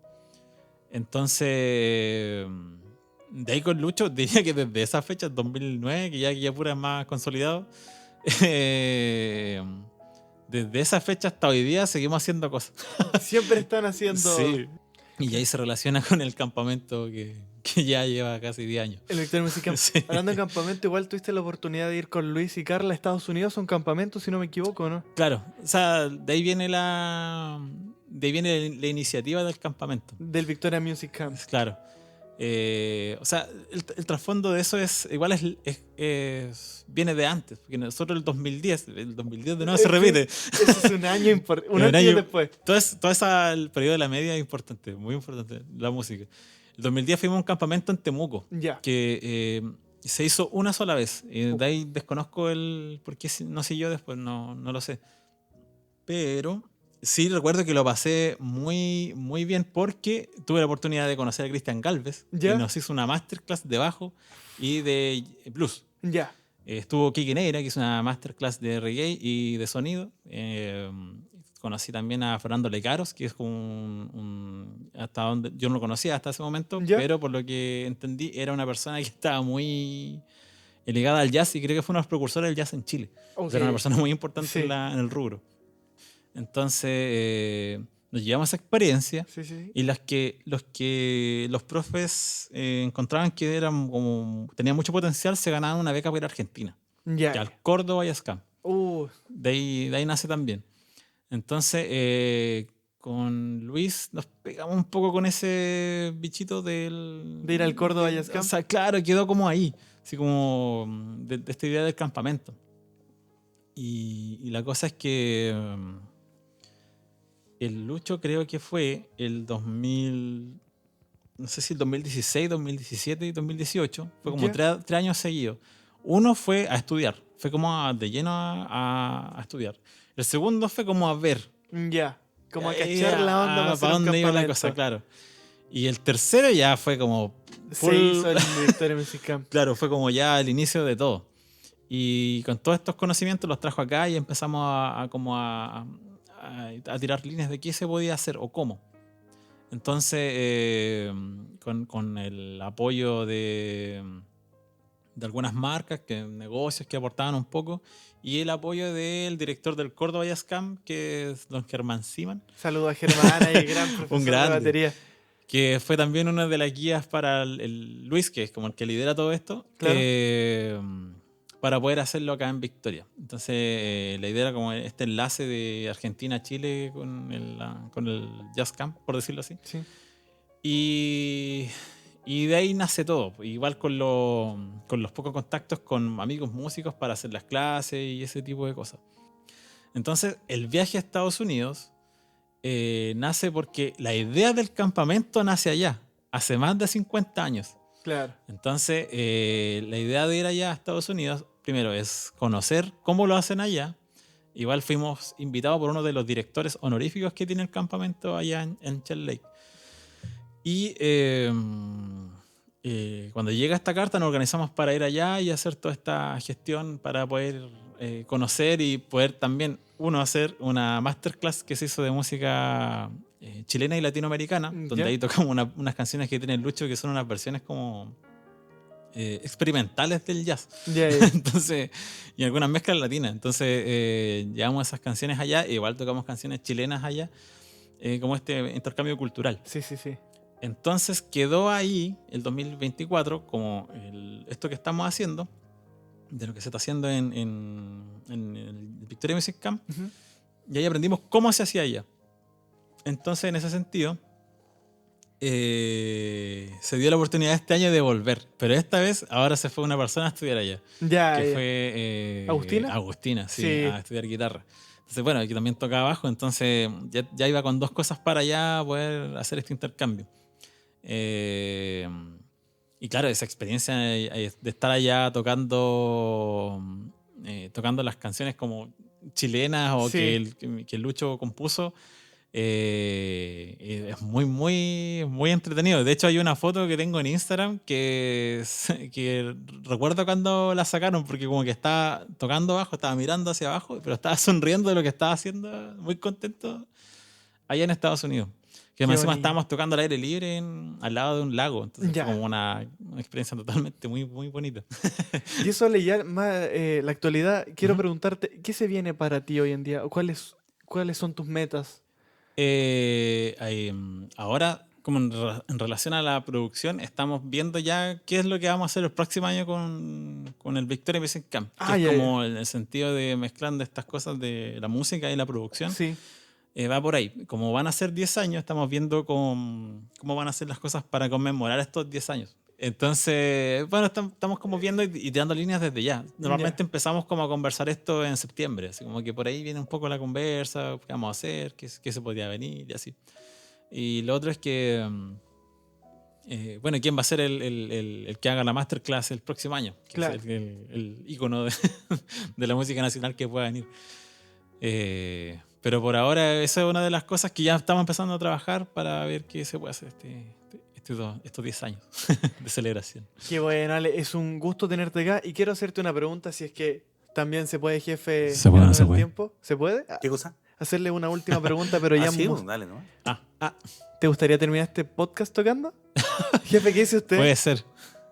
Entonces, de ahí con Lucho, diría que desde esa fecha, 2009, que ya pura más consolidado, desde esa fecha hasta hoy día seguimos haciendo cosas. Siempre están haciendo Sí. Y ahí se relaciona con el campamento que ya lleva casi 10 años. el Victoria Music Camp. Sí. Hablando de campamento, igual tuviste la oportunidad de ir con Luis y Carla a Estados Unidos a un campamento, si no me equivoco, ¿no? Claro, o sea, de ahí viene la iniciativa del campamento. Del Victoria Music Camp. Claro. O sea, el trasfondo de eso viene de antes, porque nosotros el 2010 de nuevo se repite. Eso es un año importante. Un Un año año- después. El periodo de la media es importante, muy importante, la música. El 2010 fuimos a un campamento en Temuco, Ya. que se hizo una sola vez. De ahí desconozco el por qué no siguió después, no lo sé. Pero sí recuerdo que lo pasé muy, muy bien porque tuve la oportunidad de conocer a Cristian Galvez, ¿Ya? que nos hizo una masterclass de bajo y de blues. Ya. Estuvo Kiki Neira, que hizo una masterclass de reggae y de sonido. Conocí también a Fernando Lecaros, que es como hasta donde yo no lo conocía hasta ese momento, ¿Ya? pero por lo que entendí era una persona que estaba muy ligada al jazz y creo que fue uno de los precursores del jazz en Chile. O sea, era una persona muy importante Sí. en el rubro. Entonces nos llevamos esa experiencia Sí, sí. y los profes encontraban que tenían mucho potencial, se ganaban una beca para ir a Argentina, Ya. que al Córdoba Jazz Camp. Uh, De ahí nace también. Entonces, con Luis nos pegamos un poco con ese bichito De ir al Córdoba Jazz Camp. O sea, claro, quedó como ahí, así como de esta idea del campamento. Y la cosa es que el Lucho creo que fue el 2000, no sé si el 2016, 2017 y 2018, fue como Ya. 3 años seguidos. Uno fue a estudiar, fue como de lleno a estudiar. El segundo fue como a ver. ya. Como a cachar la onda para hacer para un dónde iba la campamento. cosa, claro. Y el tercero ya fue como Se full- hizo el Victoria Music Camp. claro, fue como ya el inicio de todo. Y con todos estos conocimientos los trajo acá y empezamos a tirar líneas de qué se podía hacer o cómo. Entonces, con el apoyo de algunas marcas, negocios que aportaban un poco, y el apoyo del director del Córdoba Jazz Camp, que es don Germán Siman, Saludos a Germán, ahí, gran profesor grande. de batería. que fue también una de las guías para el Luis, que es como el que lidera todo esto, Claro. para poder hacerlo acá en Victoria. Entonces, la idea era como este enlace de Argentina a Chile con el Jazz Camp, por decirlo así. Sí. Y de ahí nace todo. Igual con los pocos contactos con amigos músicos para hacer las clases y ese tipo de cosas. Entonces, el viaje a Estados Unidos nace porque la idea del campamento nace allá, hace más de 50 años. Claro. Entonces, la idea de ir allá a Estados Unidos, primero, es conocer cómo lo hacen allá. Igual fuimos invitados por uno de los directores honoríficos que tiene el campamento allá en Shell Lake. Y cuando llega esta carta nos organizamos para ir allá y hacer toda esta gestión para poder conocer y poder también, hacer una masterclass que se hizo de música chilena y latinoamericana, donde Ya. ahí tocamos unas canciones que tiene Lucho que son unas versiones como experimentales del jazz. Ya, ya. Entonces, y algunas mezclas latinas. Entonces, llevamos esas canciones allá, e igual tocamos canciones chilenas allá, como este intercambio cultural. Sí, sí, sí. Entonces quedó ahí el 2024 como esto que estamos haciendo, de lo que se está haciendo en el Victoria Music Camp, Ujú. y ahí aprendimos cómo se hacía allá. Entonces, en ese sentido, se dio la oportunidad este año de volver, pero esta vez ahora se fue una persona a estudiar allá, Ya, que ya. fue ¿Agustina? Agustina, sí, Sí. a estudiar guitarra. Entonces, bueno, aquí también tocaba bajo, entonces ya iba con 2 cosas para allá poder hacer este intercambio. Y claro, esa experiencia de estar allá tocando las canciones como chilenas o Sí. que el Lucho compuso, Es muy, muy, muy entretenido. De hecho, hay una foto que tengo en Instagram que recuerdo cuando la sacaron, porque como que estaba tocando bajo, estaba mirando hacia abajo, pero estaba sonriendo de lo que estaba haciendo, muy contento allá en Estados Unidos. Que Qué encima bonito. estábamos tocando al aire libre al lado de un lago. Entonces Ya. fue como una experiencia totalmente muy, muy bonita. Y eso le ya más la actualidad. Quiero preguntarte, ¿qué se viene para ti hoy en día? ¿O ¿Cuáles son tus metas? Ahora, como en relación a la producción, estamos viendo ya qué es lo que vamos a hacer el próximo año con el Victoria Music Camp. Ah, Que ya, es como en el sentido de mezclando estas cosas de la música y la producción. Sí. Va por ahí. Como van a ser 10 años, estamos viendo cómo van a ser las cosas para conmemorar estos 10 años. Entonces, bueno, estamos como viendo y tirando líneas desde ya. Normalmente empezamos como a conversar esto en septiembre, así como que por ahí viene un poco la conversa, qué vamos a hacer, qué se podría venir y así. Y lo otro es que, bueno, ¿quién va a ser el que haga la masterclass el próximo año? Que Claro. es el ícono de la música nacional que pueda venir. Pero por ahora esa es una de las cosas que ya estamos empezando a trabajar para ver qué se puede hacer estos 10 años de celebración. Qué bueno, Ale. Es un gusto tenerte acá. Y quiero hacerte una pregunta, si es que también se puede, jefe. Se puede, ganar se el puede. tiempo. ¿Se puede? ¿Qué cosa? Hacerle una última pregunta, pero ya... Sí, pues, dale, ¿no? ¿Te gustaría terminar este podcast tocando? Jefe, ¿qué dice usted? Puede ser.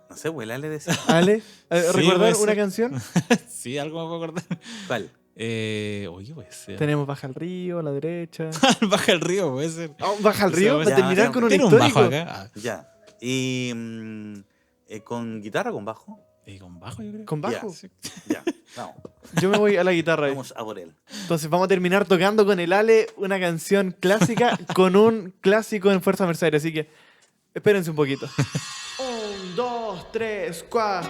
No sé, vuelale de Ale, Sí, ¿recordar puede una ser. canción? Sí, algo me puedo acordar. ¿Cuál? Oye, puede ser. Tenemos Baja al Río, a la derecha. Baja el río, puede ser. Oh, ¿Baja al O Río? sea, ¿Para ya, terminar ya, con un ¿Tiene un histórico? bajo acá? Ya. ¿Y con guitarra o con bajo? Con bajo, yo creo. ¿Con bajo? Ya. Sí. Ya, vamos. Yo me voy a la guitarra ahí. Vamos a por él. Entonces vamos a terminar tocando con el Ale una canción clásica con un clásico en Fuerza Mercedes. Así que espérense un poquito. 1, 2, 3, 4.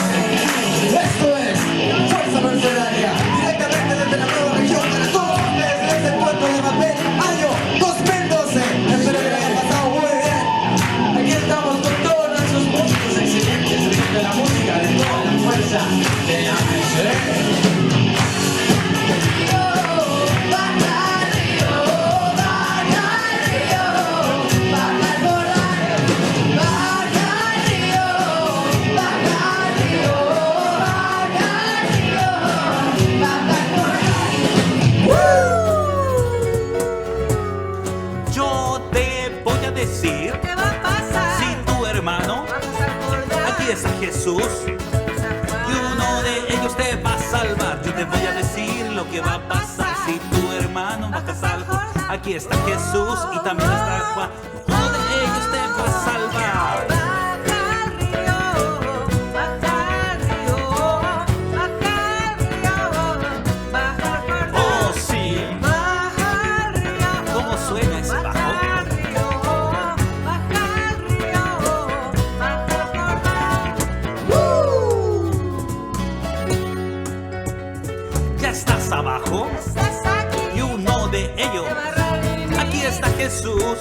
Esto es Fuerza Mercenaria, directamente desde la nueva región para todos ustedes desde el puerto de Papel, año 2012. Espero que lo hayan pasado muy bien. Aquí estamos con todos nuestros músicos excelentes de la música, de toda la fuerza de la Mercedes. Yo te voy a decir, ¿Qué va a pasar? si tu hermano, Vamos a acordar. aquí está Jesús, y uno de ellos te va a salvar. Yo te voy a decir lo que va a pasar si tu hermano baja salvar. Aquí está Jesús y también está Juan. Uno de ellos te va a salvar. Baja al río, baja al río, baja al río, baja al Jordán. Oh, sí. Baja al río. ¿Cómo suena ese bajo? Baja al río, baja al río, baja al Jordán. Ya estás abajo Estás aquí, y uno de ellos. te va a redimir. Aquí está Jesús.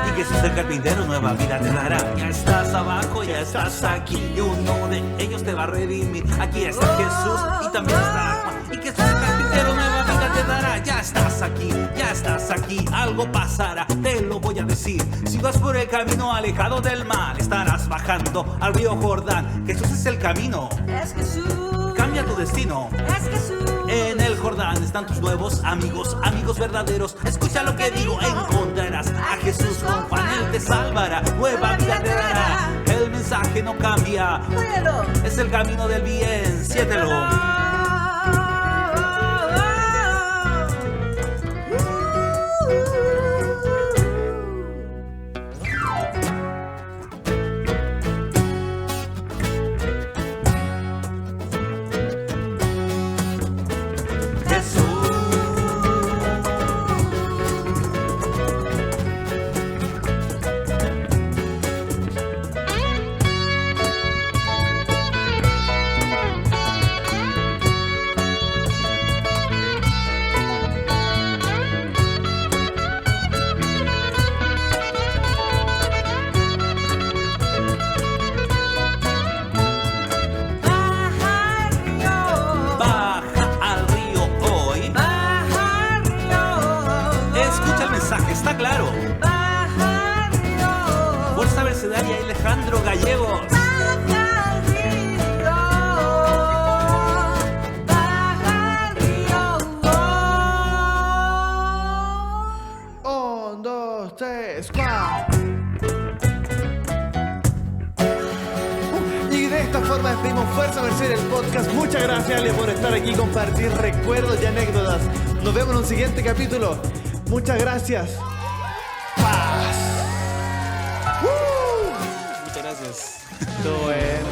Y Jesús el carpintero nueva vida te dará. Ya estás abajo, ya estás aquí. Y uno de ellos te va a redimir. Aquí está Jesús y también está Juan. Y Jesús el carpintero nueva vida te dará. Ya estás aquí, algo pasará, te lo voy a decir. Si vas por el camino alejado del mal, estarás bajando al río Jordán. Jesús es el camino, Es Jesús, cambia tu destino. es Jesús. En el Jordán están tus nuevos amigos, amigos verdaderos. Escucha lo que digo, encontrarás a Jesús con Juan, Él te salvará, nueva vida te dará. El mensaje no cambia, Óyelo. es el camino del bien, siéntelo. Jesús. y Alejandro Gallegos. Baja el río, baja el río. 1, 2, 3, 4. Y de esta forma despedimos Fuerza Merced el podcast. Muchas gracias, Ale, por estar aquí y compartir recuerdos y anécdotas. Nos vemos en un siguiente capítulo. Muchas gracias. Paz. Muchas gracias. Todo bueno.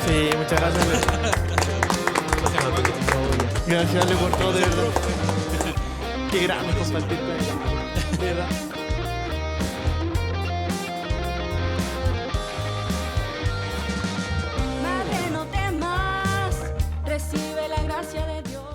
Sí, muchas gracias, Ale. Gracias, Ale, por todo, de verdad. Qué grande compartir con ella. De verdad. Madre, no temas, recibe la gracia de Dios.